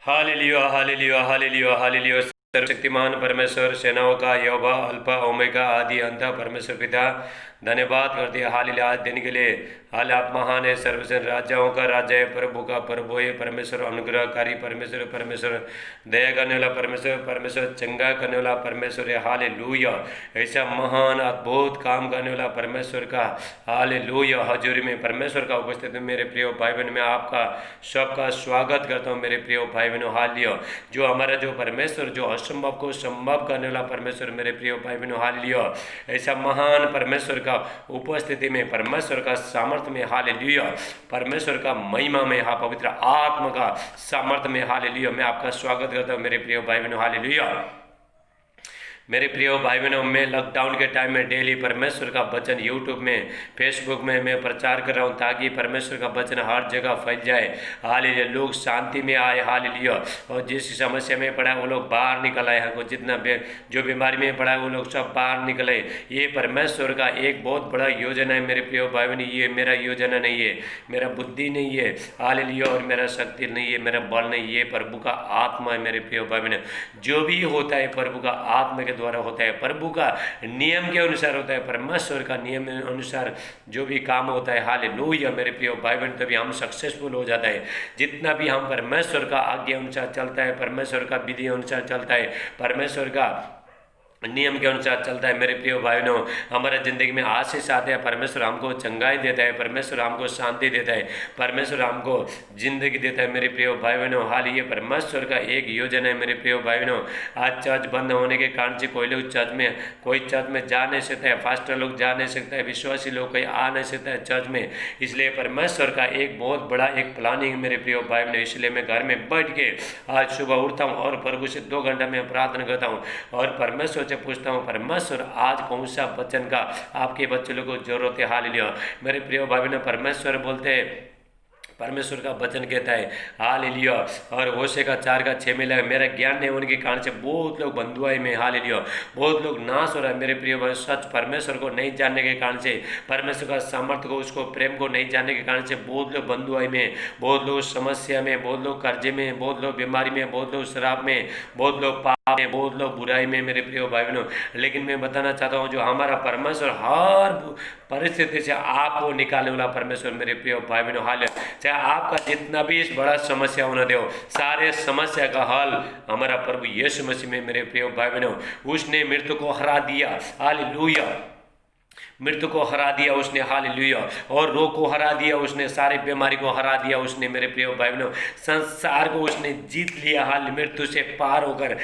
Hallelujah hallelujah hallelujah hallelujah. सर्वशक्तिमान परमेश्वर, सेनाओं का यहोवा, अल्फा ओमेगा, आदि अंत, परमेश्वर पिता धन्यवाद करते हैं हालेलुया आज दिन के लिए। हाल आप महान है, सर्वश्रेष्ठ राजाओं का राजा है, प्रभु का प्रभु है, परमेश्वर अनुग्रहकारी परमेश्वर, परमेश्वर दया करने वाला परमेश्वर, परमेश्वर चंगा करने वाला परमेश्वर है हालेलुया। ऐसा महान अद्भुत काम करने वाला परमेश्वर का हालेलुया। हजूरी में परमेश्वर का उपस्थित में मेरे प्रिय भाई बहन, मैं आपका सबका स्वागत करता हूँ मेरे प्रिय भाई बहनों हालेलुया। जो हमारा जो परमेश्वर, जो असंभव को संभव करने वाला परमेश्वर, मेरे प्रिय भाई बहनों हालेलुया। ऐसा महान परमेश्वर का उपस्थिति में, परमेश्वर का सामर्थ्य में हालेलुया, परमेश्वर का महिमा में, हाँ पवित्र आत्मा का सामर्थ्य में हालेलुया, मैं आपका स्वागत करता हूँ मेरे प्रिय भाई बहनों हालेलुया। मेरे प्रिय भाई बहनों, मैं लॉकडाउन के टाइम में डेली परमेश्वर का वचन यूट्यूब में, फेसबुक में मैं प्रचार कर रहा हूँ ताकि परमेश्वर का वचन हर जगह फैल जाए हालेलुया, लोग शांति में आए हालेलुया। और जिस समस्या में पड़ा है वो लोग बाहर निकल आए हैं, जितना जो बीमारी में पड़ा है वो लोग सब बाहर निकले। ये परमेश्वर का एक बहुत बड़ा योजना है मेरे प्रिय भाई बहन। ये मेरा योजना नहीं है, मेरा बुद्धि नहीं है हालेलुया, और मेरा शक्ति नहीं है, मेरा बल नहीं, ये प्रभु का आत्मा है मेरे प्रिय भाई बहन। जो भी होता है प्रभु का आत्मा के द्वारा होता है, प्रभु का नियम के अनुसार होता है, परमेश्वर का नियम के अनुसार जो भी काम होता है हालेलुया मेरे प्रिय भाई बहन, तभी हम सक्सेसफुल हो जाता है। जितना भी हम परमेश्वर का आज्ञा अनुसार चलता है, परमेश्वर का विधि अनुसार चलता है, परमेश्वर का नियम के अनुसार चलता है मेरे प्रिय भाई बहनों, हमारे ज़िंदगी में आशीष आते हैं। परमेश्वर हमको चंगाई देता है, परमेश्वर हमको शांति देता है, परमेश्वर हमको जिंदगी देता है मेरे प्रिय भाई बहनों। हाल ये परमेश्वर का एक योजना है मेरे प्रिय भाई बहनों। आज चर्च बंद होने के कारण से कोई चर्च में जा नहीं सकता है, फास्टर लोग जा नहीं सकता है, विश्वासी लोग कोई आ नहीं सकता है चर्च में। इसलिए परमेश्वर का एक बहुत बड़ा एक प्लानिंग मेरे प्रिय भाई बहनों। इसलिए मैं घर में बैठ के आज सुबह उठता हूँ और प्रभु से 2 घंटा में प्रार्थना करता हूँ और परमेश्वर पूछता हूँ, परमेश्वर आज कौन सा वचन का आपके बच्चे लोगों को जरूरत है हालेलुया। मेरे प्रिय भाई बहनों, परमेश्वर बोलते हैं, परमेश्वर का वचन कहता है हालेलुया, और होशे का 4:6 में लगा, मेरा ज्ञान नहीं होने के कारण से बहुत लोग बंधुआई में हालेलुया, बहुत लोग नाश हो रहा है मेरे प्रिय भाई। सच परमेश्वर को नहीं जानने के कारण से, परमेश्वर का सामर्थ्य को, उसको प्रेम को नहीं जानने के कारण से बहुत लोग बंधुआई में, बहुत लोग समस्या में, बहुत लोग कर्जे में, बहुत लोग बीमारी में, बहुत लोग शराब में, बहुत लोग पाप में, बहुत लोग बुराई में मेरे प्रिय भाई बहनों। लेकिन मैं बताना चाहता हूँ, जो हमारा परमेश्वर हर परिस्थिति से आपको निकालने वाला परमेश्वर मेरे प्रिय भाई बहनों हालेलुया। चाहे आपका जितना भी इस बड़ा समस्या होना दे, सारे समस्या का हल हमारा प्रभु यीशु मसीह में मेरे प्रिय भाई बहनों। उसने मृत्यु को हरा दिया हालेलुया, मृत्यु को हरा दिया उसने हालेलुया, और रोग को हरा दिया उसने, सारे बीमारी को हरा दिया उसने मेरे प्रिय भाई बहनों। संसार को उसने जीत लिया हाल, मृत्यु से पार होकर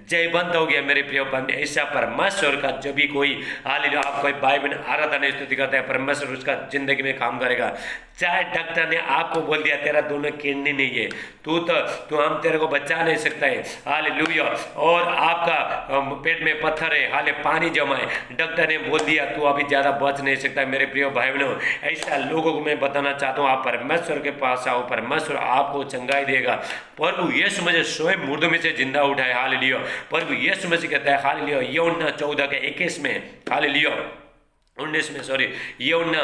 जयवंत हो गया मेरे प्रिय बहन। ऐसा परमेश्वर का जब भी कोई हालेलुया, आप कोई भाई बहन आराधना स्तुति करता है, परमेश्वर उसका जिंदगी में काम करेगा। चाहे डॉक्टर ने आपको बोल दिया तेरा दोनों किडनी नहीं है, तू हम तेरे को बचा नहीं सकता है हालेलुया, और आपका पेट में पत्थर है हाले पानी जमा है, डॉक्टर ने बोल दिया तू अभी ज़्यादा बच नहीं सकता मेरे प्रिय भाई बहनों। ऐसा लोगों को मैं बताना चाहता हूँ, आप परमेश्वर के पास आओ, परमेश्वर आपको चंगाई देगा। प्रभु यीशु मसीह स्वयं मुर्दों में से जिंदा उठाए हालेलुया। प्रभु यीशु मसीह कहता है हालेलुया, यूहन्ना 14:21 में हालेलुया, 19 में सॉरी, यूहन्ना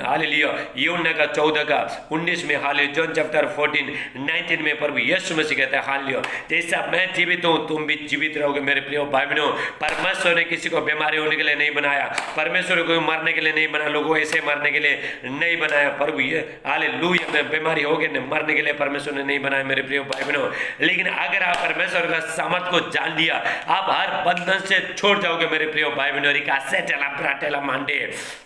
हालेलुया, यूहन्ना का 14:19 में हालेलुया, जॉन चैप्टर 14:19 में प्रभु यीशु मसीह कहता है हालेलुया, जैसा मैं जीवित हूँ तुम भी जीवित रहोगे मेरे प्रिय भाई बहनों। परमेश्वर ने किसी को बीमारी होने के लिए नहीं बनाया, परमेश्वर को मरने के लिए नहीं बनाया, लोगों ऐसे मरने के लिए नहीं बनाया। प्रभु ये हालेलुया, में बीमारी हो गई मरने के लिए परमेश्वर ने नहीं बनाया मेरे प्रिय भाई बहनों। लेकिन अगर आप परमेश्वर का सामर्थ को जान लिया, आप हर बंधन से छोड़ जाओगे मेरे प्रिय भाई बहनों। Mande,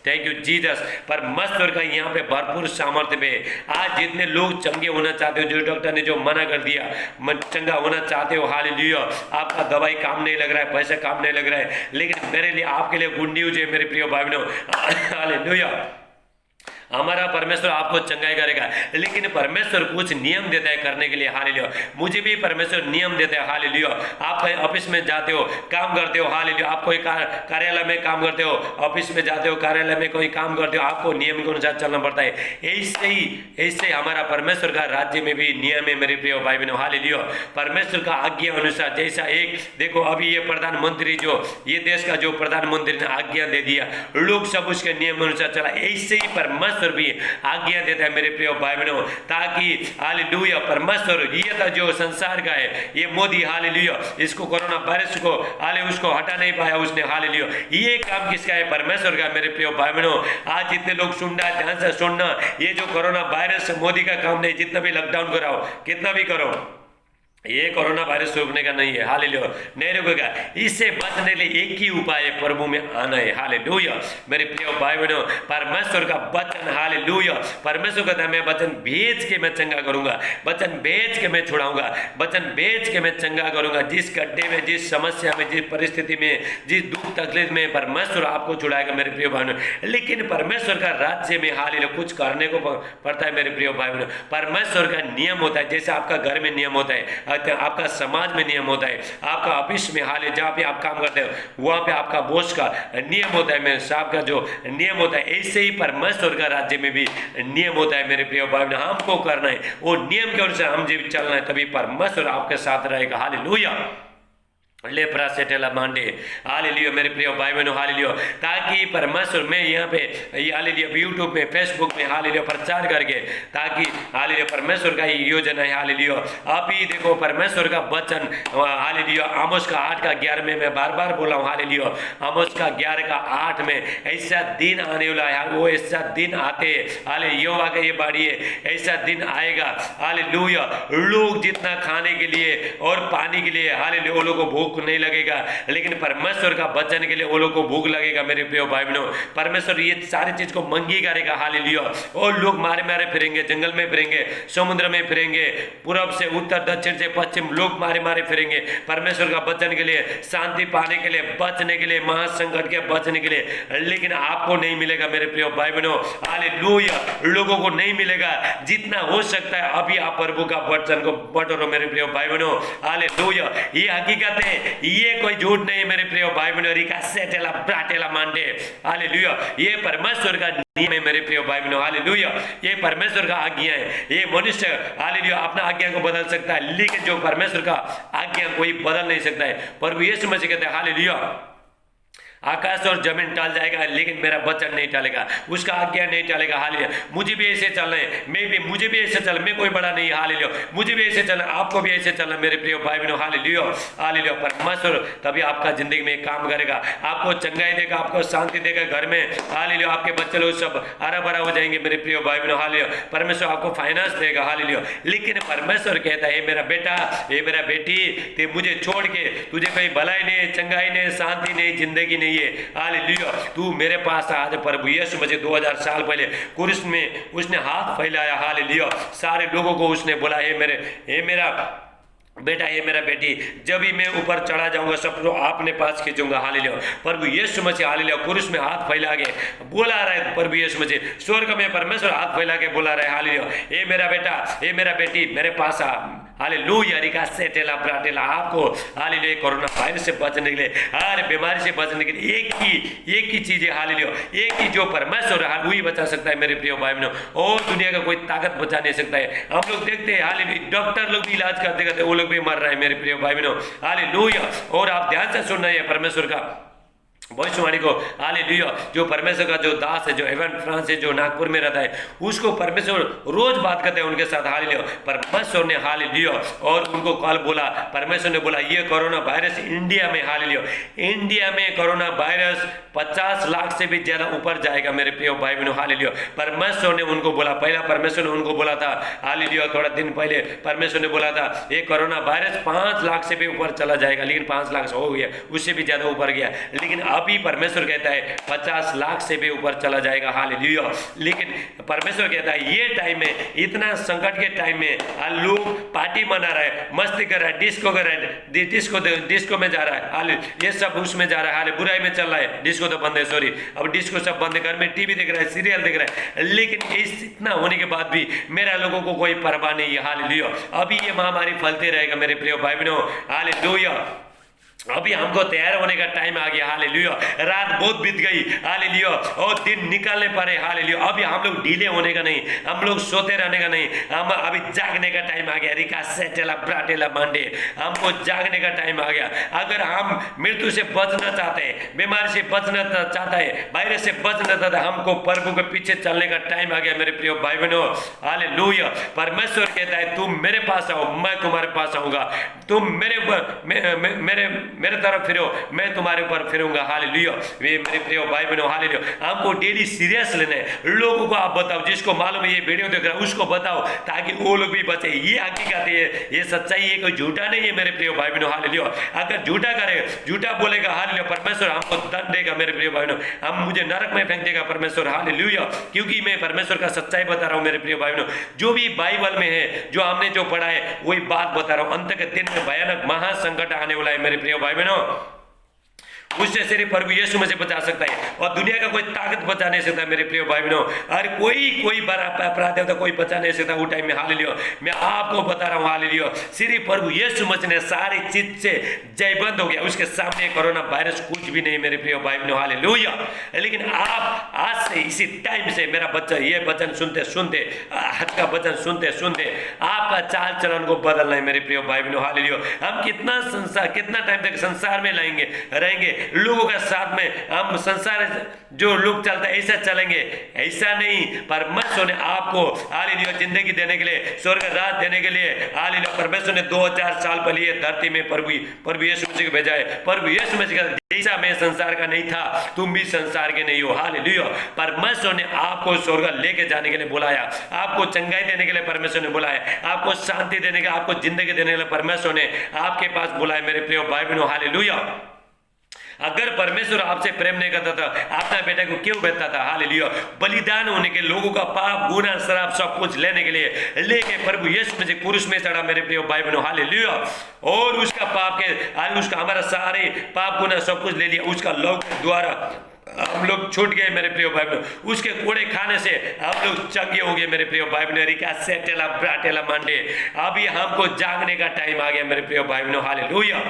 thank you Jesus. परमेश्वर का यहाँ पे भरपूर सामर्थ्य में आज जितने लोग चंगे होना चाहते हो, जो डॉक्टर ने जो मना कर दिया, चंगा होना चाहते हो हालेलुया, आपका दवाई काम नहीं लग रहा है, पैसा काम नहीं लग रहा है, लेकिन मेरे लिए आपके लिए गुड न्यूज है मेरे प्रिय भाई बहनों हालेलुया। हमारा परमेश्वर आपको चंगाई करेगा, लेकिन परमेश्वर कुछ नियम देता है करने के लिए हालेलुया। मुझे भी परमेश्वर नियम देता है हालेलुया। आप कहीं ऑफिस में जाते हो, काम करते हो हालेलुया, आप कोई कार्यालय में काम करते हो, ऑफिस में जाते हो, कार्यालय में कोई काम करते हो, आपको नियम के अनुसार चलना पड़ता है। ऐसे हमारा परमेश्वर का राज्य में भी नियम है मेरे प्रिय भाई बहनों हालेलुया। परमेश्वर का आज्ञा अनुसार, जैसा एक देखो अभी ये प्रधानमंत्री, जो ये देश का जो प्रधानमंत्री ने आज्ञा दे दिया, लोग सब उसके नियम अनुसार चला, ऐसे ही परमेश्वर परमेश्वर भी आज्ञा देता है मेरे प्रिय भाई बहनों, ताकि हालेलुया परमेश्वर ये था जो संसार का है, ये मोदी हालेलुया इसको कोरोना वायरस को उसको हटा नहीं पाया उसने हालेलुया। ये काम किसका है? परमेश्वर का मेरे प्रिय भाई बहनों। आज जितने लोग सुनना, ध्यान से सुनना, ये जो कोरोना वायरस मोदी का काम नहीं, जितना भी लॉकडाउन कराओ, कितना भी करो, ये कोरोना वायरस रोकने का नहीं है हालेलुया, नहीं रुकेगा। इससे बचने के लिए एक ही उपाय है, प्रभु में आना है हालेलुया। मेरे प्रिय भाई बहनों, परमेश्वर का वचन हालेलुया, परमेश्वर कहता है मैं वचन भेज के मैं चंगा करूंगा, वचन भेज के मैं छुड़ाऊंगा, वचन भेज के मैं चंगा करूंगा। जिस गड्ढे में, जिस समस्या में, जिस परिस्थिति में, जिस दुख तकलीफ में परमेश्वर आपको छुड़ाएगा मेरे प्रिय भाई बहनों। लेकिन परमेश्वर का राज्य में हालेलुया कुछ करने को पड़ता है मेरे प्रिय भाई बहनों। परमेश्वर का नियम होता है, जैसे आपका घर में नियम होता है, आपका समाज में नियम होता है, आपका ऑफिस में हाल जहाँ पे आप काम करते हो वहाँ पे आपका बॉस का नियम होता है, मेरे साहब का जो नियम होता है, ऐसे ही परमेश्वर का राज्य में भी नियम होता है मेरे प्रिय भाई बहन। हमको करना है वो नियम के अनुसार हम जब चलना है, तभी परमेश्वर आपके साथ रहेगा हालेलुया। लेप्रा सेटेला मांडे हालेलुया मेरे प्रिय भाई बहनों हालेलुया। ताकि परमेश्वर में यहाँ पे हालेलुया यूट्यूब में, फेसबुक में हालेलुया प्रचार करके, ताकि हालेलुया परमेश्वर का ये योजना है हालेलुया। अभी देखो परमेश्वर का वचन हालेलुया आमोस का 8:11 में मैं बार बार बोला हूँ हालेलुया, आमोस का 11:8 में ऐसा दिन आने वाला है, वो ऐसा दिन आते हालेलुया, यहोवा का ये बाड़ी है, ऐसा दिन आएगा हालेलुया। लोग जितना खाने के लिए और पानी के लिए हालेलुया वो लोगों को भूख नहीं लगेगा, लेकिन परमेश्वर का वचन के लिए वो लोग को भूख लगेगा मेरे प्रिय भाई बहनों। परमेश्वर ये सारी चीज को मंगी करेगा हालेलुया। और लोग मारे मारे फिरेंगे, जंगल में फिरेंगे, समुद्र में फिरेंगे, पूरब से उत्तर, दक्षिण से पश्चिम, लोग मारे मारे फिरेंगे परमेश्वर का वचन के लिए, शांति पाने के लिए, बचने के लिए, महासंकट के बचने के लिए। लेकिन आपको नहीं मिलेगा मेरे प्रिय भाई बहनों हालेलुया, लोगों को नहीं मिलेगा। जितना हो सकता है अभी आप प्रभु का वचन को बटोरो मेरे प्रिय भाई बहनों हालेलुया। ये हकीकत है, ये कोई झूठ नहीं मेरे प्रिय भाई बहनों। रिका सेटेला ब्राटेला मांडे हालेलुया, ये परमेश्वर का नियम है मेरे प्रिय भाई बहनों हालेलुया। ये परमेश्वर का आज्ञा है। ये मनुष्य हालेलुया अपना आज्ञा को बदल सकता है, लेकिन जो परमेश्वर का आज्ञा कोई बदल नहीं सकता है। प्रभु यीशु मसीह कहते हैं हालेलुया, आकाश और जमीन टाल जाएगा लेकिन मेरा वचन नहीं टालेगा, उसका आज्ञा नहीं टालेगा हालेलुया। मुझे भी ऐसे चलना है, मुझे भी ऐसे चलना, मैं कोई बड़ा नहीं हालेलुया, मुझे भी ऐसे चलना, आपको भी ऐसे चलना मेरे प्रिय भाई बहनों हालेलुया हालेलुया। परमेश्वर तभी आपका जिंदगी में काम करेगा, आपको चंगाई देगा, आपको शांति देगा घर में हालेलुया। आपके बच्चे लोग सब हरा भरा हो जाएंगे मेरे प्रिय भाई बहनों हालेलुया। परमेश्वर आपको फाइनेंस देगा हालेलुया। लेकिन परमेश्वर कहता है मेरा बेटा, ये मेरा बेटी, ते मुझे छोड़ के तुझे कोई भलाई नहीं, चंगाई नहीं, शांति नहीं, जिंदगी नहीं है हालेलुया। तू मेरे पास आज प्रभु यीशु मसीह 2000 साल पहले क्रूस में उसने हाथ फैलाया हालेलुया। सारे लोगों को उसने बोला हे मेरा बेटा, ये मेरा बेटी, जब भी मैं ऊपर चढ़ा जाऊंगा सब लोग आपने पास खींचूंगा हालेलुया। प्रभु यीशु मसीह हालेलुया क्रूस में हाथ फैला के बोला रहा है, प्रभु यीशु मसीह स्वर्ग में परमेश्वर हाथ फैला के बोला रहा है हालेलुया, ये मेरा बेटा, ये मेरा बेटी मेरे पास आ हालेलुया। रिका सेटेला ब्राटेला, आपको हालेलुया कोरोना वायरस से बचने के लिए, हर बीमारी से बचने के लिए एक ही चीज है हालेलुया, एक ही जो परमेश्वर है वही बचा सकता है मेरे प्रिय भाई बहनों। और दुनिया का कोई ताकत बचा नहीं सकता है। हम लोग देखते हैं हालेलुया डॉक्टर लोग भी इलाज करते करते वो लोग भी मर रहे हैं मेरे प्रिय भाई बहनों हालेलुया। और आप ध्यान से सुनना है परमेश्वर का भविष्यवाणी को हालेलुया। जो परमेश्वर का जो दास है, जो एवन फ्रांस है, जो नागपुर में रहता है, उसको परमेश्वर रोज बात करते हैं उनके साथ हालेलुया। परमेश्वर ने हालेलुया और उनको कल बोला, परमेश्वर ने बोला ये कोरोना वायरस इंडिया में हालेलुया, इंडिया में कोरोना वायरस 50 लाख से भी ज्यादा ऊपर जाएगा मेरे प्रिय भाई बहनों हालेलुया। परमेश्वर ने उनको बोला, पहला परमेश्वर ने उनको बोला था हालेलुया, थोड़ा दिन पहले परमेश्वर ने बोला था ये कोरोना वायरस 5 लाख से भी ऊपर चला जाएगा, लेकिन 5 लाख से हो गया, उससे भी ज्यादा ऊपर गया। लेकिन अभी परमेश्वर कहता है 50 लाख से भी ऊपर चला जाएगा हालेलुया। लेकिन परमेश्वर कहता है ये टाइम में, इतना संकट के टाइम में लोग पार्टी मना रहा है, मस्ती कर रहा है, डिस्को कर रहा है, डिस्को में जा रहा है हालेलुया, ये सब उसमें जा रहा है हालेलुया, बुराई में चल रहा है। डिस्को तो बंद है, सॉरी, अब डिस्को सब बंद है, घर में टीवी देख रहा है, सीरियल देख रहा है। लेकिन इतना होने के बाद भी मेरा लोगों को कोई परवाह नहीं है हालेलुया। अभी ये महामारी फैलते रहेगा मेरे प्रिय भाई बहनों हालेलुया। अभी हमको तैयार होने का टाइम आ गया, हालेलुया। रात बहुत बीत गई, हालेलुया, और दिन निकालने पड़े, हालेलुया। अभी हम लोग ढीले होने का नहीं, हम लोग सोते रहने का नहीं, हम अभी जागने का टाइम आ गया। रिका सेटेला ब्राटेला मांडे, हमको जागने का टाइम आ गया। अगर हम मृत्यु से बचना चाहते हैं, बीमारी से बचना चाहता है, वायरस से बचना चाहता है, हमको प्रभु के पीछे चलने का टाइम आ गया मेरे प्रिय भाई बहनों, हालेलुया। परमेश्वर कहता है तुम मेरे पास आओ, मैं तुम्हारे पास आऊंगा, तुम मेरे ऊपर मेरे तरफ फिरो, मैं तुम्हारे ऊपर फिरूंगा, हालेलुया। वे मेरे प्रिय भाई बहनों, हालेलुया। हमको डेली सीरियस लेना है। लोगों को आप बताओ, जिसको मालूम है ये वीडियो देख रहा है उसको बताओ, ताकि वो लोग भी बचे। ये हकीकत है, ये सच्चाई है, कोई झूठा नहीं है मेरे प्रिय भाई बहनों, हालेलुया। अगर झूठा करे, झूठा बोलेगा, हालेलुया, परमेश्वर हमको दंड देगा मेरे प्रिय भाई बहनों, हम मुझे नरक में फेंक देगा परमेश्वर, हालेलुया। क्योंकि मैं परमेश्वर का सच्चाई बता रहा हूं मेरे प्रिय भाई बहनों, जो भी बाइबल में है, जो हमने जो पढ़ा है वही बात बता रहा हूं। अंत के दिन में भयानक महासंकट आने वाला है मेरे प्रिय भाई बहनों, उससे सिर्फ प्रभु यीशु मसीह बचा सकता है, और दुनिया का कोई ताकत बचा नहीं सकता मेरे प्रिय भाई बहनों। और कोई बड़ा अपराध होता कोई बचा नहीं सकता उस टाइम में, हालेलुया। मैं आपको बता रहा हूँ, हालेलुया, सिर्फ प्रभु यीशु मसीह ने सारी चीज से जयबंद हो गया, उसके सामने कोरोना वायरस कुछ भी नहीं मेरे प्रिय भाई बहनों, हालेलुया। लेकिन आप आज से इसी टाइम से मेरा बच्चा ये वचन सुनते सुनते, आज का वचन सुनते सुनते आपका चाल चलन को बदलना है मेरे प्रिय भाई बहनों, हालेलुया। हम कितना टाइम तक संसार में रहेंगे, लोगों के साथ में हम संसार जो लोग चलते हैं ऐसा चलेंगे, ऐसा नहीं। परमेश्वर ने आपको, हालेलुया, जिंदगी देने के लिए, स्वर्ग राज देने के लिए, हालेलुया, परमेश्वर ने 2000 साल पहले धरती में प्रभु यीशु मसीह को भेजा है। प्रभु यीशु मसीह का जैसा मैं संसार का नहीं था, तुम भी संसार के नहीं हो, हालेलुया। परमेश्वर ने आपको स्वर्ग लेके जाने के लिए बुलाया, आपको चंगाई देने के लिए परमेश्वर ने बुलाया, आपको शांति देने के, आपको जिंदगी देने के लिए परमेश्वर ने आपके पास बुलाया मेरे प्रिय भाई बहनों, हालेलुया। अगर परमेश्वर आपसे प्रेम नहीं करता था, अपना बेटा को क्यों भेजता था, हालेलुया। बलिदान होने के, लोगों का पाप गुनाह शराब सब कुछ लेने के लिए लेके प्रभु यीशु मसीह क्रूस में चढ़ा मेरे प्रिय भाई बहनों, हालेलुया। और उसका पाप के, उसका हमारा सारे पाप गुनाह सब कुछ ले लिया, उसका लहू के द्वारा हम लोग छूट गए मेरे प्रिय भाई बहनों, उसके कोड़े खाने से हम लोग चंगे हो गए मेरे प्रिय भाई बहनों, रिका सेटेला ब्राटेला मांडे। अभी हमको जागने का टाइम आ गया मेरे प्रिय भाई बहनों, हालेलुया,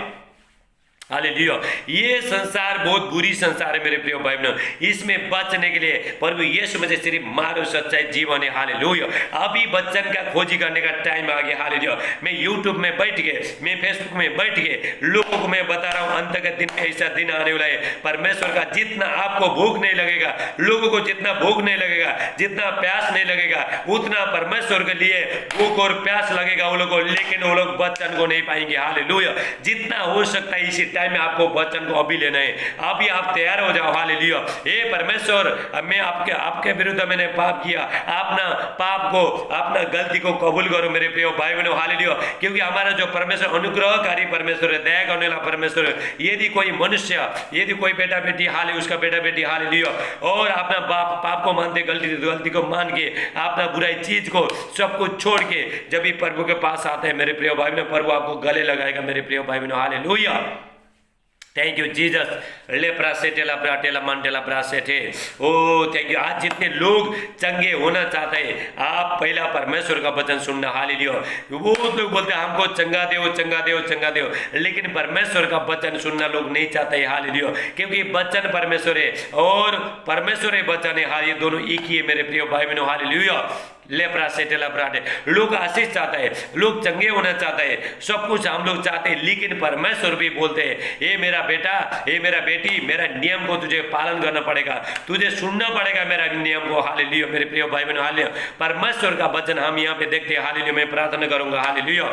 हालेलुया। ये संसार बहुत बुरी संसार है मेरे प्रिय भाई बहनों, इसमें बचने के लिए प्रभु यीशु मसीह सिर्फ मार्ग सच्चाई जीवन है, हालेलुया। अभी बच्चन का खोजी करने का टाइम आ गया, हालेलुया। मैं यूट्यूब में बैठ के, मैं फेसबुक में बैठ के लोगों को मैं बता रहा हूँ, अंत के दिन में ऐसा दिन आने वाला है, परमेश्वर का जितना आपको भूख नहीं लगेगा, लोगों को जितना भूख नहीं लगेगा, जितना प्यास नहीं लगेगा, उतना परमेश्वर के लिए भूख और प्यास लगेगा वो लोग को, लेकिन वो लोग वचन को नहीं पाएंगे, हालेलुया। जितना हो सकता है इसी टाइम में आपको वचन को अभी लेना है, अभी आप तैयार हो जाओ, हालेलुया। हे परमेश्वर, मैं आपके विरुद्ध मैंने पाप किया, अपना पाप को, अपना गलती को कबूल करो मेरे प्रिय भाई बहनों, हालेलुया। क्योंकि हमारा जो परमेश्वर अनुग्रहकारी परमेश्वर है, दया करने वाला परमेश्वर है। यदि कोई मनुष्य, यदि कोई बेटा बेटी हाल है, उसका बेटा बेटी, हालेलुया, और अपना पाप को मानते, गलती को मान के, अपना बुराई चीज को सब कुछ छोड़ के जब भी प्रभु के पास आते हैं मेरे प्रिय भाई बहनों, प्रभु आपको गले लगाएगा मेरे प्रिय भाई बहनों, हालेलुया। थैंक यू जीसस, लेप्रा सेटेला ब्राटेला मंडेला ब्रासेटे, ओ थैंक यू। आज जितने लोग चंगे होना चाहते हैं, आप पहला परमेश्वर का वचन सुनना, हालेलुया। वो लोग बोलते हैं हमको चंगा दे, चंगा दे, चंगा दे, लेकिन परमेश्वर का वचन सुनना लोग नहीं चाहते हैं, हालेलुया। क्योंकि वचन परमेश्वर है और परमेश्वर है वचन है, हाँ, ये दोनों एक ही है मेरे प्रिय भाई बहनों, हालेलुया। लेप्रा सेटेला ब्राटे, लोग आशीष चाहते हैं, लोग चंगे होना चाहते हैं, सब कुछ हम लोग चाहते हैं, लेकिन परमेश्वर भी बोलते हैं, ये मेरा बेटा, ये मेरा बेटी, मेरा नियम को तुझे पालन करना पड़ेगा, तुझे सुनना पड़ेगा मेरा नियम को, हालेलुया मेरे प्रिय भाई बहनों, हालेलुया। परमेश्वर का वचन हम यहाँ पे देखते हैं, हालेलुया। मैं प्रार्थना करूंगा, हालेलुया।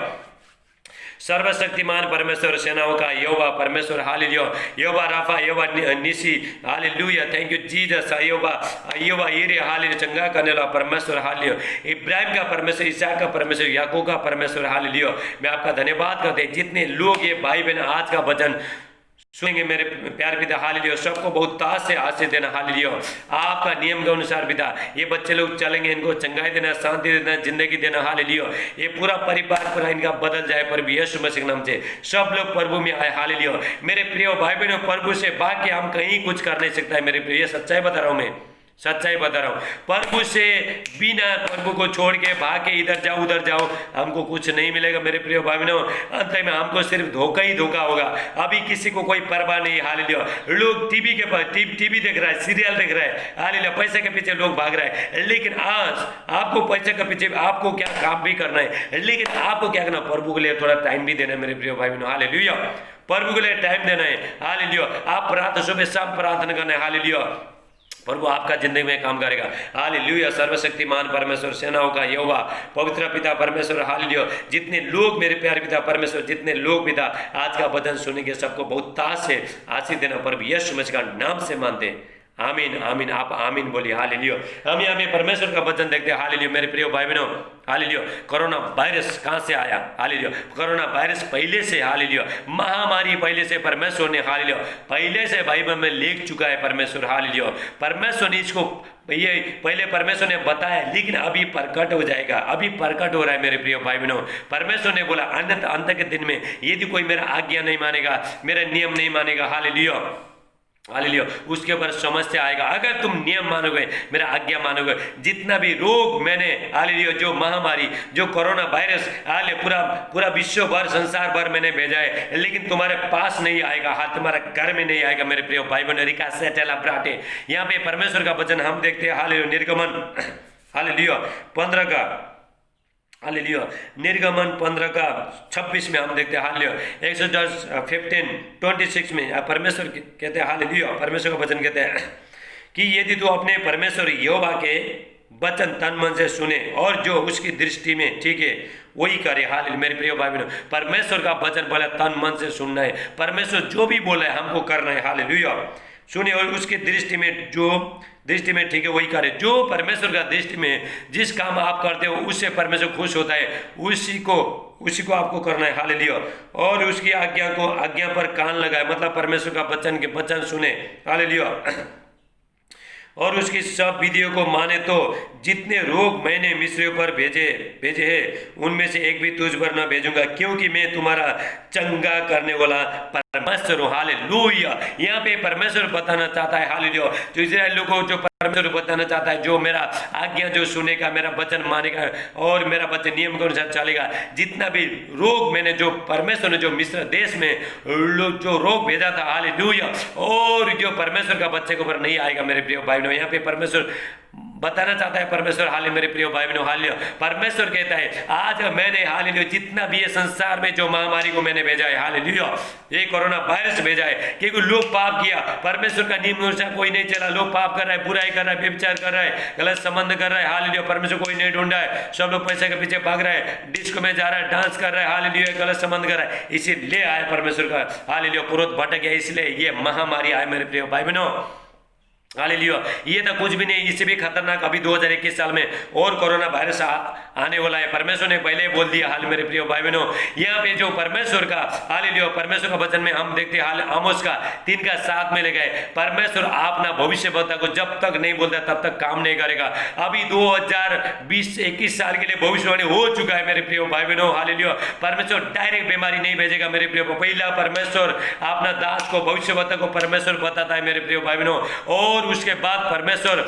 सर्वशक्तिमान परमेश्वर, सेनाओं का यहोवा परमेश्वर, हालेलुया। यहोवा राफा, यहोवा निसी, हालेलुया। थैंक यू जीसस, यहोवा यीरे, हालेलुया, चंगा करने वाला परमेश्वर, हालेलुया। इब्राहिम का परमेश्वर, इसहाक का परमेश्वर, याकूब का परमेश्वर, हालेलुया। मैं आपका धन्यवाद करते हैं, जितने लोग ये भाई बहन आज का वचन सुनेंगे मेरे प्यार पिता, हालेलुया, सबको बहुत ताज से आशीष देना, हालेलुया। आपका नियम के अनुसार पिता, ये बच्चे लोग चलेंगे, इनको चंगाई देना, शांति देना, जिंदगी देना, हालेलुया। ये पूरा परिवार पूरा इनका बदल जाए प्रभु यीशु मसीह के नाम से, सब लोग प्रभु में आए, हालेलुया। मेरे प्रिय भाई बहनों, प्रभु से भाग के हम कहीं कुछ कर नहीं सकता है मेरे प्रिय, ये सच्चाई बता रहा हूँ मैं, सच्चाई बता रहा हूँ। प्रभु से बिना प्रभु को छोड़ के भाग के इधर जाओ उधर जाओ, हमको कुछ नहीं मिलेगा मेरे प्रिय भाई बहनों। अंत में हमको सिर्फ धोखा ही धोखा होगा। अभी किसी को कोई परवाह नहीं। हालेलुया। लोग टीवी के पास टीवी देख रहा है, सीरियल देख रहा है, हालेलुया, पैसे के पीछे लोग भाग रहा है। लेकिन आज आपको पैसे के पीछे आपको क्या काम भी करना है, लेकिन आपको क्या करना, प्रभु के लिए थोड़ा टाइम भी देना है मेरे प्रिय भाई बहनों। हालेलुया। प्रभु के लिए टाइम देना है। हालेलुया। आप प्रार्थना सुबह शाम प्रार्थना करना है। हालेलुया। प्रभु आपका जिंदगी में काम करेगा। हालेलुया। सर्वशक्तिमान परमेश्वर, सेनाओं का यहोवा, पवित्र पिता परमेश्वर, हालेलुया। जितने लोग मेरे प्यारे पिता परमेश्वर, जितने लोग पिता आज का वचन सुनेंगे, सबको बहुत ताज से आशीष देना प्रभु यीशु मसीह का नाम से मानते हैं। आमीन आमीन। आप आमीन बोलिए। हालेलुया। हम यहाँ पे परमेश्वर का वचन देखते हैं। हालेलुया। मेरे प्रिय भाई बहनों, हालेलुया। कोरोना वायरस कहाँ से आया? हालेलुया। कोरोना वायरस पहले से, हालेलुया, महामारी पहले से परमेश्वर ने, हालेलुया, पहले से बाइबल में लिख चुका है परमेश्वर। हालेलुया। परमेश्वर ने इसको ये पहले परमेश्वर ने बताया, लेकिन अभी प्रकट हो जाएगा, अभी प्रकट हो रहा है मेरे प्रिय भाई बहनों। परमेश्वर ने बोला अंत के दिन में यदि कोई मेरा आज्ञा नहीं मानेगा, मेरा नियम नहीं मानेगा, हालेलुया, हालेलुया, उसके ऊपर समस्या आएगा। अगर तुम नियम मानोगे, मेरा आज्ञा मानोगे, जितना भी रोग मैंने, हालेलुया, जो महामारी, जो कोरोना वायरस, हालेलुया, पूरा विश्व भर, संसार भर मैंने भेजा है, लेकिन तुम्हारे पास नहीं आएगा, हाँ, तुम्हारे घर में नहीं आएगा मेरे प्रिय भाई बहनों। रिका सेटेला प्राटे। यहाँ पे परमेश्वर का वचन हम देखते हैं। हालेलुया। निर्गमन, हालेलुया, 15 का, हालेलुया, निर्गमन 15 का 26 में हम देखते हैं। हालेलुया। 15:26 में परमेश्वर कहते हैं, हालेलुया, परमेश्वर का वचन कहते हैं कि यदि तू अपने परमेश्वर यहोवा के वचन तन मन से सुने और जो उसकी दृष्टि में ठीक है वही करे। हालेलुया। मेरे प्रिय भाई बहनों, परमेश्वर का वचन बोला तन मन से सुनना है। परमेश्वर जो भी बोला है हमको करना है। हालेलुया। सुनिए, और उसकी दृष्टि में, जो दृष्टि में ठीक है वही करे। जो परमेश्वर का दृष्टि में जिस काम आप करते हो उससे परमेश्वर खुश होता है, उसी को आपको करना है। हालेलुया। और उसकी आज्ञा पर कान लगाए, मतलब परमेश्वर का वचन सुने। हालेलुया। और उसकी सब विधियों को माने, तो जितने रोग मैंने मिस्रियों पर भेजे हैं उनमें से एक भी तुझ पर न भेजूंगा, क्योंकि मैं तुम्हारा चंगा करने वाला परमेश्वर हूँ। हालेलुया। यहाँ पे परमेश्वर बताना चाहता है, हालेलुया, जो इस्राएल लोगों को जो परमेश्वर बताना चाहता है, जो मेरा आज्ञा जो सुनेगा, मेरा वचन मानेगा और मेरा वचन नियम के अनुसार चलेगा, जितना भी रोग मैंने, जो परमेश्वर ने जो मिस्र देश में जो रोग भेजा था, हालेलुया, और जो परमेश्वर का बच्चे के ऊपर नहीं आएगा मेरे प्रिय भाई बहनों। यहाँ पे परमेश्वर बताना चाहता है परमेश्वर, हालेलुया, मेरे प्रिय भाई बहनों, हालेलुया। परमेश्वर कहता है आज मैंने, हालेलुया, जितना भी ये संसार में जो महामारी को मैंने भेजा है, हालेलुया, ये कोरोना वायरस भेजा है, क्योंकि लोग पाप किया, परमेश्वर का नियम अनुसार कोई नहीं चला, लोग पाप कर रहा है, बुराई कर रहा है, व्यभिचार कर रहा है, गलत संबंध कर रहा है। हालेलुया। परमेश्वर कोई नहीं ढूंढा है, सब लोग पैसे के पीछे भाग रहा है, डिस्को में जा रहा है, डांस कर रहा है, हालेलुया, गलत संबंध कर रहा है, इसीलिए आया परमेश्वर का, हालेलुया, क्रोध भटक गया, इसलिए ये महामारी आए मेरे प्रिय भाई बहनों। हालेलुया। ये तो कुछ भी नहीं, इससे भी खतरनाक अभी 2021 साल में और कोरोना वायरस आने वाला है। परमेश्वर ने पहले बोल दिया। हाल मेरे प्रिय भाई बहनों, यहाँ पे जो परमेश्वर का, हालेलुया, परमेश्वर का वचन में हम देखते हैं, हाल आमोस का 3 का 7 में लगा है, परमेश्वर अपना भविष्यवक्ता को जब तक नहीं बोलता तब तक काम नहीं करेगा। अभी 2020-21 साल के लिए भविष्यवाणी हो चुका है मेरे प्रिय भाई बहनों। हालेलुया। परमेश्वर डायरेक्ट बीमारी नहीं भेजेगा मेरे प्रिय। पहला परमेश्वर अपना दास को, भविष्यवक्ता को परमेश्वर बताता है मेरे प्रिय भाई बहनों, और उसके बाद परमेश्वर,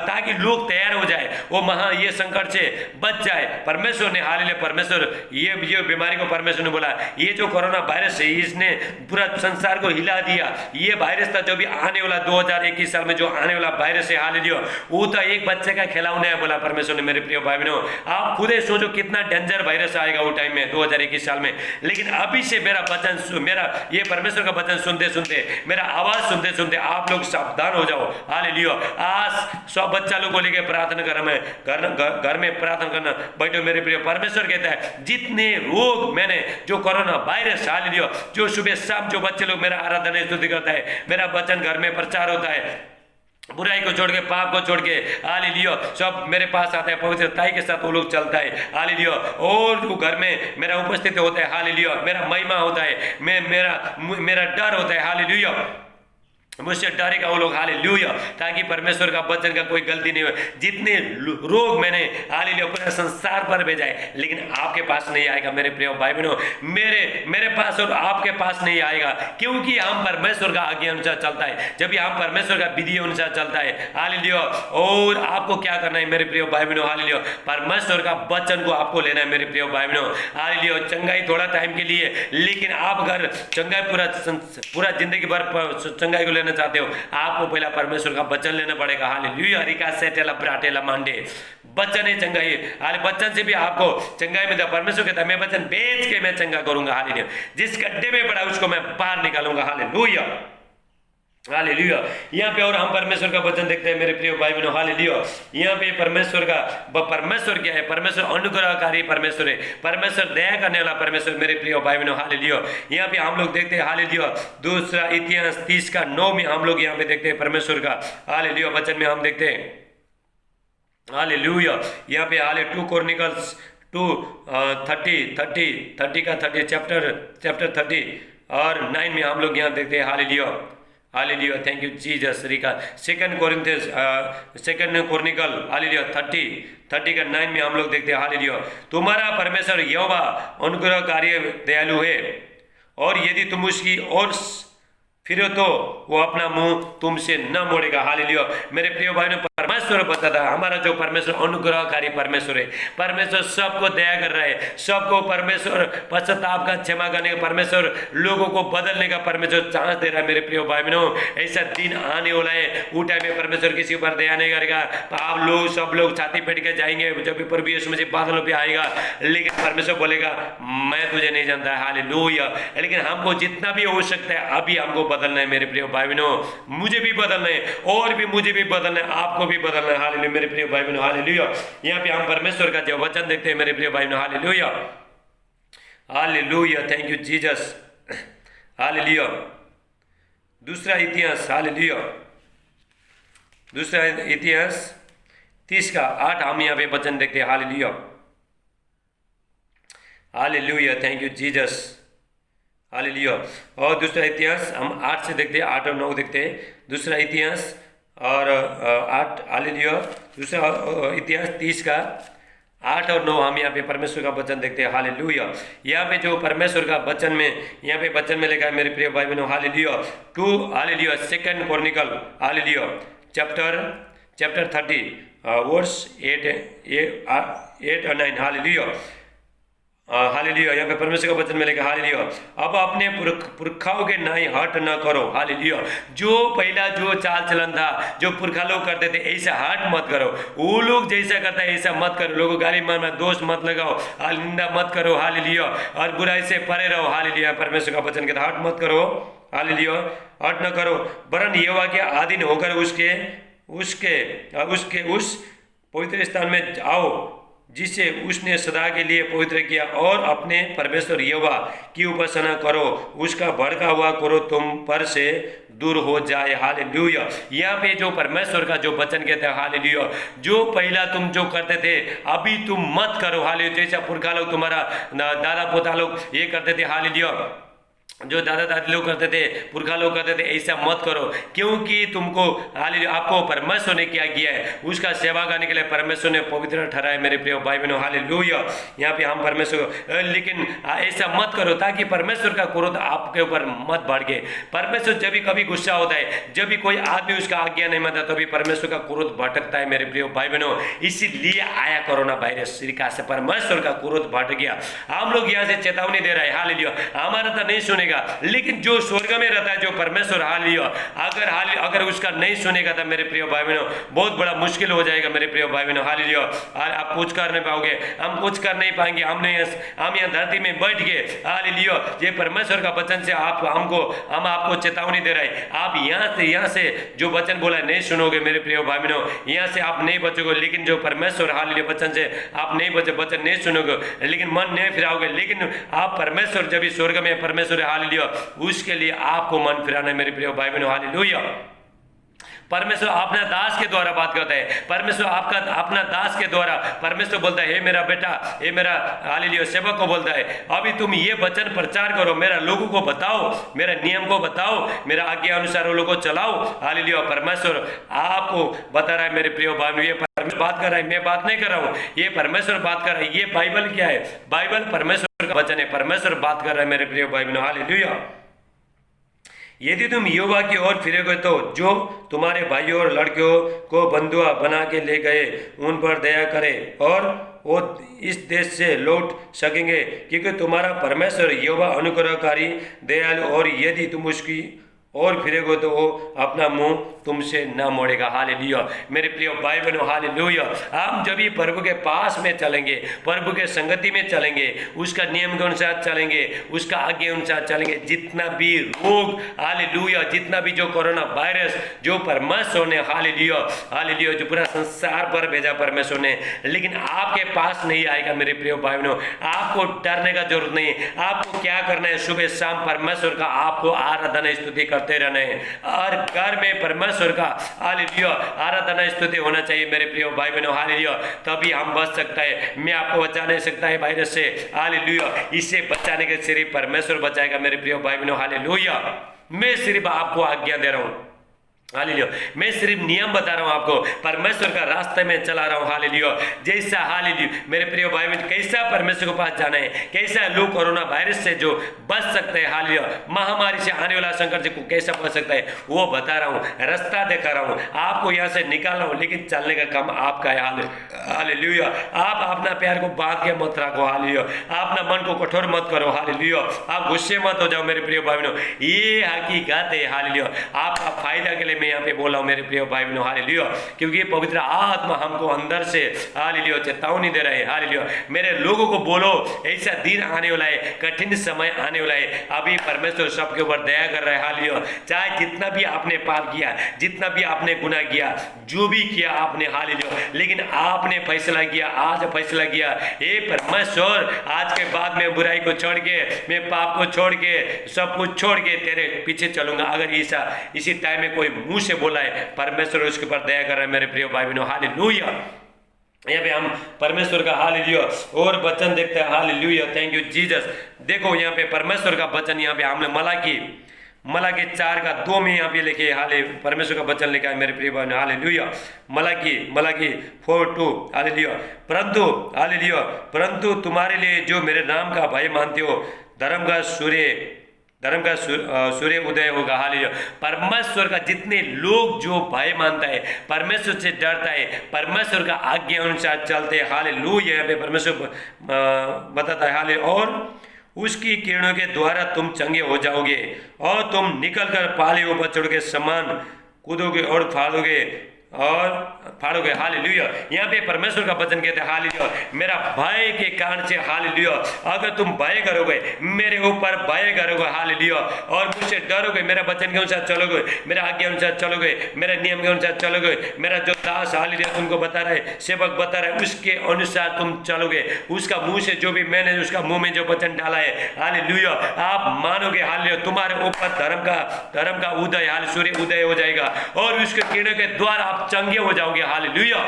ताकि लोग तैयार हो जाए, वो ये संकट से बच जाए। परमेश्वर ने, हालेलुया, परमेश्वर ये बीमारी को परमेश्वर ने बोला, ये जो कोरोना वायरस है इसने पूरा संसार को हिला दिया। ये वायरस था जो भी आने वाला 2021 साल में जो आने वाला वायरस है, हालेलुया, वो तो एक बच्चे का खिलौना है, बोला परमेश्वर ने मेरे प्रिय भाई बहनों। आप खुद ही सोचो कितना डेंजर वायरस आएगा वो टाइम में 2021 साल में। लेकिन अभी से मेरा वचन, मेरा ये परमेश्वर का वचन सुनते सुनते, मेरा आवाज सुनते सुनते आप लोग सावधान हो जाओ। हालेलुया। आज सब बच्चा लोग को लेकर प्रार्थना कर, मैं घर में प्रार्थना करना बैठो मेरे प्रिय। परमेश्वर कहता है जितने रोग मैंने, जो कोरोना वायरस, हालेलुया, जो सुबह शाम जो बच्चे लोग मेरा आराधना स्तुति करता है, मेरा वचन घर में प्रचार होता है, बुराई को छोड़ के, पाप को छोड़ के, हालेलुया, सब मेरे पास आता है, पवित्रताई के साथ वो लोग चलता है, हालेलुया, और वो घर में मेरा उपस्थित होता है, हालेलुया, मेरा महिमा होता है, मेरा डर होता है, हालेलुया, मुझसे डरेगा वो लोग, हालेलुया, ताकि परमेश्वर का वचन का कोई गलती नहीं हो। जितने रोग मैंने हालेलुया पूरे संसार पर भेजा है, लेकिन आपके पास नहीं आएगा मेरे प्रिय भाई बहनों, मेरे पास और आपके पास नहीं आएगा, क्योंकि हम परमेश्वर का आज्ञा अनुसार चलता है। जब हम परमेश्वर का विधि अनुसार चलता है, हालेलुया। और आपको क्या करना है मेरे प्रिय भाई बहनों, हालेलुया, परमेश्वर का वचन को आपको लेना है मेरे प्रिय भाई बहनों, हालेलुया। चंगाई थोड़ा टाइम के लिए, लेकिन आप अगर चंगाई पूरा जिंदगी भर चंगाई को चाहते हो, आपको पहला परमेश्वर का वचन लेना पड़ेगा, हालेलुया। रिका सेटेला ब्राटेला मांडे, वचन है चंगाई, हाले वचन से भी आपको चंगाई मिलता। परमेश्वर कहता है मैं वचन बेच के मैं चंगा करूंगा, हालेलुया। जिस गड्ढे में पड़ा उसको मैं बाहर निकालूंगा, हालेलुया, हालेलुया। यहाँ पे और हम परमेश्वर का वचन देखते हैं मेरे प्रिय भाई बहनों, हालेलुया। यहाँ पे परमेश्वर क्या है? परमेश्वर अनुग्रहकारी परमेश्वर है, परमेश्वर दया करने वाला परमेश्वर मेरे प्रिय भाई बहनों, हालेलुया। यहाँ पे हम लोग देखते हैं, हालेलुया, दूसरा इतिहास 30:9 में हम लोग यहाँ पे देखते हैं परमेश्वर का, हालेलुया, वचन में हम देखते हैं, हालेलुया। यहाँ पे हाले 2 Chronicles 2:30 का 30 चैप्टर 30 और 9 में हम लोग यहाँ देखते हैं, hallelujah, hallelujah, thank you Jesus. Rica 2 Chronicle hallelujah 30 का 9 में हम लोग देखते हैं, हालेलुया। तुम्हारा परमेश्वर यहोवा अनुग्रहकारी दयालु है, और यदि तुम उसकी ओर फिर तो वो अपना मुंह तुमसे न मोड़ेगा, हालेलुया। मेरे प्रिय भाई ने परमेश्वर बताता है, हमारा जो परमेश्वर अनुग्रहकारी परमेश्वर है, परमेश्वर सबको दया कर रहा है, सबको परमेश्वर पश्चाताप का क्षमा करने का परमेश्वर, लोगों को बदलने का परमेश्वर चांस दे रहा है मेरे प्रिय भाई बहनों। ऐसा दिन आने वाला है, वो टाइम में परमेश्वर किसी पर दया नहीं करेगा, आप लोग सब लोग छाती पीट के जाएंगे जब भी प्रभु यीशु मसीह बादलों पे आएगा, लेकिन परमेश्वर बोलेगा मैं तुझे नहीं जानता, हालेलुया। लेकिन हमको जितना भी हो सकता है अभी हमको बदलना है मेरे प्रिय भाई बहनों, मुझे भी बदलना है, और भी मुझे भी बदलना है, आपको भी बदलना है, हालेलुया मेरे प्रिय भाई बहनों, हालेलुया। यहाँ पे हम परमेश्वर का जो वचन देखते हैं मेरे प्रिय भाई बहनों, hallelujah, hallelujah, thank you Jesus, hallelujah. दूसरा इतिहास, हालेलुया, दूसरा इतिहास 30:8 हम यहाँ पे वचन देखते हैं, hallelujah, hallelujah, thank you Jesus, hallelujah. और दूसरा इतिहास हम 8 से देखते हैं, 8 और 9 देखते हैं, दूसरा इतिहास और 8, हालेलुया। दूसरा इतिहास 30:8 और 9 हम यहाँ पे परमेश्वर का वचन देखते हैं, हालेलुया। यहाँ पे जो परमेश्वर का वचन में यहाँ पे वचन में लिखा है मेरे प्रिय भाई बहनों, hallelujah, 2 hallelujah 2 Chronicle hallelujah chapter 30 verse 8 और 9, हालेलुया, हालेलुया। यहाँ पे परमेश्वर का वचन में लिखा, हालेलुया, अब अपने पुरखाओं के नाई हट न करो, हालेलुया। जो पहला जो चाल चलन था, जो पुरखा लोग करते थे, ऐसा हट मत करो, वो लोग जैसा करता है ऐसा मत करो, लोगों गाली मारना, दोष मत लगाओ, निंदा मत करो, हालेलुया, और बुराई से परे रहो, हालेलुया। परमेश्वर का वचन कहता हट मत करो, हालेलुया, हट न करो, वरन यहोवा के अधीन होकर उसके उस पवित्र स्थान में आओ जिसे उसने सदा के लिए पवित्र किया, और अपने परमेश्वर यहोवा की उपासना करो, उसका भड़का हुआ करो तुम पर से दूर हो जाए, हालेलुया। यहाँ पे जो परमेश्वर का जो वचन कहते हैं, हालेलुया, जो पहला तुम जो करते थे अभी तुम मत करो, हालेलुया। जैसा पुरखा लोग तुम्हारा दादा पोता लोग ये करते थे, हालेलुया, जो दादा दादी लोग करते थे, पुरखा लोग करते थे, ऐसा मत करो, क्योंकि तुमको हालेलुया आपको परमेश्वर ने क्या किया है, उसका सेवा करने के लिए परमेश्वर ने पवित्र ठहराया मेरे प्रिय भाई बहनों, हालेलुया। यहाँ पे हम परमेश्वर, लेकिन ऐसा मत करो ताकि परमेश्वर का क्रोध आपके ऊपर मत बढ़ गए। परमेश्वर जब भी कभी गुस्सा होता है, जब भी कोई आदमी उसका आज्ञा नहीं मानता, तभी परमेश्वर का क्रोध भटकता है मेरे प्रिय भाई बहनों। इसीलिए आया कोरोना वायरस, श्रीका से परमेश्वर का क्रोध भटक गया। हम लोग यहाँ से चेतावनी दे रहे हैं, हालेलुया, हमारा तो नहीं सुनेगा, लेकिन जो स्वर्ग में रहता है जो परमेश्वर, हालेलुया, अगर उसका नहीं सुनेगा तो मेरे प्रिय भाई बहनों बहुत बड़ा मुश्किल हो जाएगा मेरे प्रिय भाई बहनों, हालेलुया। आप कुछ कर नहीं पाओगे, हम कुछ कर नहीं पाएंगे, हम यहाँ धरती में बैठ गए, हालेलुया। ये परमेश्वर का वचन से हम आपको चेतावनी दे रहे हैं, आप यहाँ से जो वचन बोला नहीं सुनोगे मेरे प्रिय भाई बहनों, यहाँ से आप नहीं बचोगे। लेकिन जो परमेश्वर, हालेलुया, वचन से आप नहीं बचे, वचन नहीं सुनोगे, लेकिन मन नहीं फिराओगे, लेकिन आप परमेश्वर जब भी स्वर्ग में परमेश्वर, हालेलुया, उसके लिए आपको मन फिराना है मेरे प्रिय भाई बहनों, हालेलुया। परमेश्वर अपना दास के द्वारा बात करता है। परमेश्वर आपका अपना दास के द्वारा परमेश्वर बोलता है, हे मेरा बेटा, हे मेरा हालेलुया सेवक को बोलता है, अभी तुम ये वचन प्रचार करो, मेरा लोगों को बताओ, मेरा नियम को बताओ, मेरा आज्ञा अनुसार वो लोगों को चलाओ। हालेलुया। परमेश्वर आपको बता रहा है मेरे प्रिय भाइयों, ये परमेश्वर बात कर रहा है, मैं बात नहीं कर रहा हूँ, ये परमेश्वर बात कर रहा है। ये बाइबल क्या है? बाइबल परमेश्वर का वचन है, परमेश्वर बात कर रहा है मेरे प्रिय भाइयों। हालेलुया। यदि तुम युवा की ओर फिरोगे तो जो तुम्हारे भाइयों और लड़कियों को बंधुआ बना के ले गए उन पर दया करे और वो इस देश से लौट सकेंगे, क्योंकि तुम्हारा परमेश्वर यहोवा अनुग्रहकारी दयालु, और यदि तुम उसकी और फिरेगो तो वो अपना मुंह तुमसे न मोड़ेगा। हालेलुया। मेरे प्रिय भाई बहनों, हालेलुया। हम जब भी प्रभु के पास में चलेंगे, प्रभु के संगति में चलेंगे, उसका नियम के अनुसार चलेंगे, उसका आज्ञा अनुसार चलेंगे, जितना भी रोग, हालेलुया, जितना भी जो कोरोना वायरस जो परमेश्वर ने हालेलुया हालेलुया जो पूरा संसार पर भेजा परमेश्वर ने, लेकिन आपके पास नहीं आएगा। मेरे प्रिय भाई बहनों, आपको डरने का जरूरत नहीं है। आपको क्या करना है? सुबह शाम परमेश्वर का आपको आराधना स्तुति करते रहना है। और घर में परमेश्वर का हालेलुया आराधना स्तुति होना चाहिए मेरे प्रिय भाई बहनों। हालेलुया। तभी हम बच सकता है। मैं आपको बचा नहीं सकता है वायरस से। हालेलुया। इससे बचाने के सिर्फ परमेश्वर बचाएगा मेरे प्रिय भाई बहनों। हालेलुया। मैं सिर्फ आपको आज्ञा दे रहा हूँ। हालेलुया। मैं सिर्फ नियम बता रहा हूँ आपको, परमेश्वर का रास्ते में चला रहा हूँ। हालेलुया। जैसा हालेलुया मेरे प्रिय भाई बहन, कैसा परमेश्वर के पास जाना है, कैसा लोग कोरोना वायरस से जो बच सकते हैं, हालेलुया महामारी से आने वाला संकट से कैसा बच सकता है, वो बता रहा हूँ, रास्ता दिखा रहा हूँ, आपको यहाँ से निकाल रहा हूँ, लेकिन चलने का काम आपका है। हालेलुया। आप अपना प्यार को बांध के मत रखो। हालेलुया। अपना मन को कठोर मत करो। हालेलुया। आप गुस्से मत हो जाओ मेरे प्रिय भाई बहनों, ये हकीकत है। हालेलुया। आपका फायदा के लिए मैं यहाँ पे बोल रहा हूँ मेरे प्रिय भाई बहनों। हालेलुया। क्योंकि पवित्र आत्मा हमको अंदर से हालेलुया चेतावनी दे रहा है। हालेलुया। मेरे लोगों को बोलो, ऐसा दिन आने वाला है, कठिन समय आने वाला है। अभी परमेश्वर सबके ऊपर दया कर रहा है। हालेलुया। चाहे जितना भी आपने पाप किया, जितना भी आपने गुनाह किया, जो भी किया आपने, हालेलुया, लेकिन आपने फैसला किया, आज फैसला किया, हे परमेश्वर आज के बाद में बुराई को छोड़ के, मैं पाप को छोड़ के, सब कुछ छोड़ के तेरे पीछे चलूंगा। अगर ऐसा इसी टाइम में कोई मुंह से बोला है, परमेश्वर उसके ऊपर दया कर रहा है मेरे प्रिय भाई बहनों। हालेलुया। यहाँ पे हम परमेश्वर का हालेलुया और वचन देखते हैं। हालेलुया। Thank you Jesus. देखो यहाँ पे परमेश्वर का वचन, यहाँ पे हमने मलाकी 4:2 में यहाँ पे लिखे, हाले परमेश्वर का वचन लिखा है मेरे प्रिय भाई। हालेलुया। मलाकी 4:2। हालेलुया। परंतु तुम्हारे लिए जो मेरे नाम का भय मानते हो, धर्म का सूर्य उदय होगा। हालेलुया। परमेश्वर का जितने लोग जो भय मानता है, परमेश्वर से डरता है, परमेश्वर का आज्ञा अनुसार चलते हैं, हालेलुया, यहाँ पे परमेश्वर बताता है। हाले और उसकी किरणों के द्वारा तुम चंगे हो जाओगे और तुम निकलकर पाले हुए बछड़ों के समान कूदोगे और फाड़ोगे। हालेलुया। यहाँ पे परमेश्वर का वचन कहते हैं, हालेलुया, मेरा भय के कारण से, हालेलुया, अगर तुम भय करोगे, मेरे ऊपर भय करोगे, हालेलुया, और मुझसे डरोगे, मेरा वचन के अनुसार चलोगे, मेरा आज्ञा अनुसार चलोगे, मेरे नियम के अनुसार चलोगे, मेरा जो दास हालेलुया तुमको बता रहा है, सेवक बता रहा है, उसके अनुसार तुम चलोगे, उसका मुंह से जो भी मैंने उसका मुंह में जो वचन डाला है, हालेलुया, आप मानोगे, हालेलुया, तुम्हारे ऊपर धर्म का उदय, हालेलुया, सूर्य उदय हो जाएगा और उसके किरणों के द्वारा चंगे हो जाओगे। हालेलुया।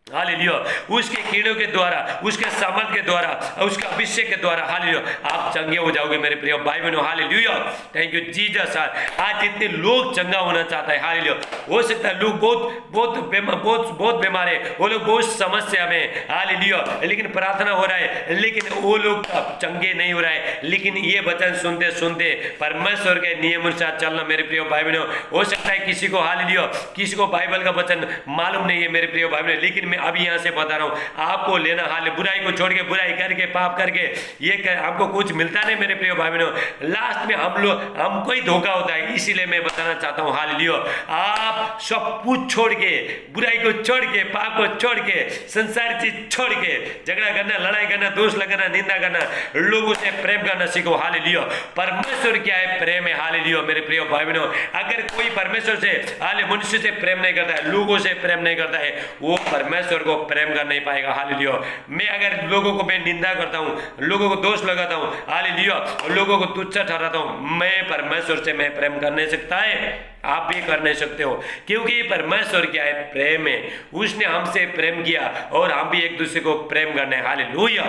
हालेलुया। उसके किरणों के द्वारा, उसके सामर्थ के द्वारा, उसके अभिषेक के द्वारा, हालेलुया, आप चंगे हो जाओगे मेरे प्रिय भाई बहनों। हालेलुया। Thank you Jesus. आज जितने लोग चंगा होना चाहता है, हालेलुया, हो सकता है लोग बहुत बीमार है, वो लोग बहुत समस्या में, हालेलुया, लेकिन प्रार्थना हो रहा है, लेकिन वो लोग चंगे नहीं हो रहा है। लेकिन ये वचन सुनते सुनते परमेश्वर के नियम अनुसार चलना मेरे प्रिय भाई बहनों, हो सकता है किसी को, हालेलुया, किसी को बाइबल का वचन मालूम नहीं है मेरे प्रिय भाई बहनों, लेकिन अभी यहां से बता रहा हूं आपको लेना, हाल बुराई को छोड़ के, बुराई करके, पाप करके, ये हमको कुछ मिलता नहीं मेरे प्रिय भाई बहनों। लास्ट में हमको ही धोखा होता है। इसीलिए मैं बताना चाहता हूं, हालेलुया, आप सब कुछ छोड़ के, बुराई को छोड़ के, पाप को छोड़ के, संसार चीज छोड़ के, झगड़ा करना, लड़ाई करना, दोष लगाना, निंदा करना, लोगों से प्रेम करना सीखो। हालेलुया। परमेश्वर क्या है? प्रेम है। हालेलुया। मेरे प्रिय भाई बहनों, अगर कोई परमेश्वर से, मनुष्य से प्रेम नहीं करता है, लोगों से प्रेम नहीं करता है, वो परमेश्वर को प्रेम कर नहीं पाएगा। हालेलुया। मैं अगर लोगों को मैं निंदा करता हूं, लोगों को दोष लगाता हूं, हालेलुया, और लोगों को तुच्छ ठहराता हूं, मैं परमेश्वर से मैं प्रेम कर नहीं सकता है। आप भी कर नहीं सकते हो, क्योंकि परमेश्वर क्या है, प्रेम है। उसने हमसे प्रेम किया और हम भी एक दूसरे को प्रेम करने। हालेलुया।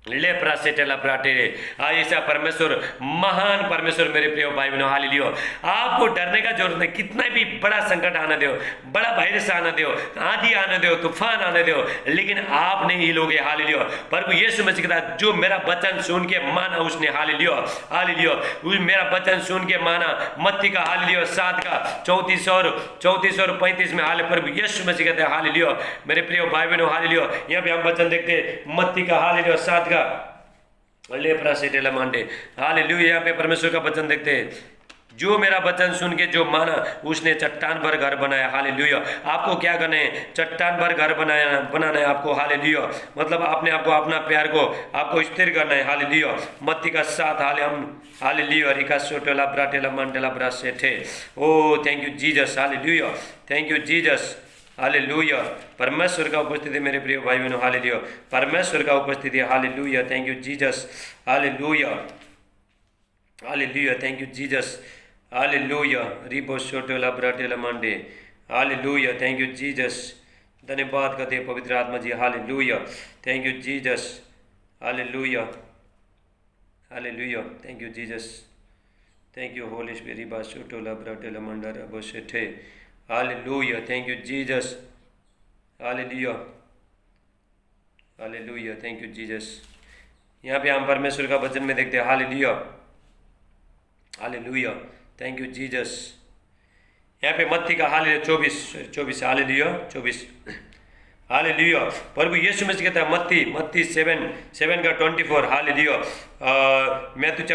ले प्रासेटेला प्राटेरे। ऐसा परमेश्वर, महान परमेश्वर मेरे प्रिय भाई बहनों, हालेलुया। आपको डरने का जरूरत नहीं। कितना भी बड़ा संकट आने दो, बड़ा वायरस आने दो, आंधी आने दो, तूफान आने दो, लेकिन आप नहीं हिलोगे। हालेलुया। प्रभु यीशु मसीह कहता है, जो मेरा वचन सुन के माना उसने, हालेलुया हालेलुया, मेरा वचन सुन के माना। मत्ती का हालेलुया 7 का 34 और 35 में हाले प्रभु यीशु मसीह कहते हैं, हालेलुया मेरे प्रिय भाई बहनों, हालेलुया। यहाँ पे हम वचन देखते हैं मत्ती का हालेलुया 7 लेप्रा सेटेला मांडे, हालेलुया। यहाँ पे परमेश्वर का वचन देखते हैं, जो मेरा वचन सुन के जो माना उसने चट्टान पर घर बनाया। हालेलुया। आपको क्या करना है, चट्टान पर घर बनाना है आपको। हालेलुया। मतलब आपने आपको अपना प्यार को आपको स्थिर करना है। हालेलुया। मत्ती का 7 हालेलुया रिका सोटेला ब्राटेला मंडेला ब्रासेटे। Oh thank you Jesus. Hallelujah. Thank you Jesus. Hallelujah. परमेश्वर का उपस्थिति मेरे प्रिय भाई बहनों, हालेलुया। परमेश्वर का उपस्थिति, hallelujah. Thank you Jesus. Hallelujah hallelujah. Thank you Jesus. Hallelujah. रिबो शोटेला ब्राटेला मंडे। हालेलुया। Thank you Jesus. धन्यवाद करते हैं पवित्र आत्मा ji. Hallelujah. Thank you Jesus. Hallelujah hallelujah. Thank you Jesus. Thank you holy spirit. रिबा शोटेला ब्राटेला मंडा रबो शेठे। Hallelujah. Thank you Jesus. Hallelujah hallelujah. Thank you Jesus. यहाँ पे हम परमेश्वर का वचन में देखते हैं, hallelujah hallelujah. Thank you Jesus. यहाँ पे मत्ती का हालेलुया 24 हालेलुया 24 हालेलुया। प्रभु यीशु मसीह कहता है मत्ती 7 का 24 हालेलुया। मैथ्यू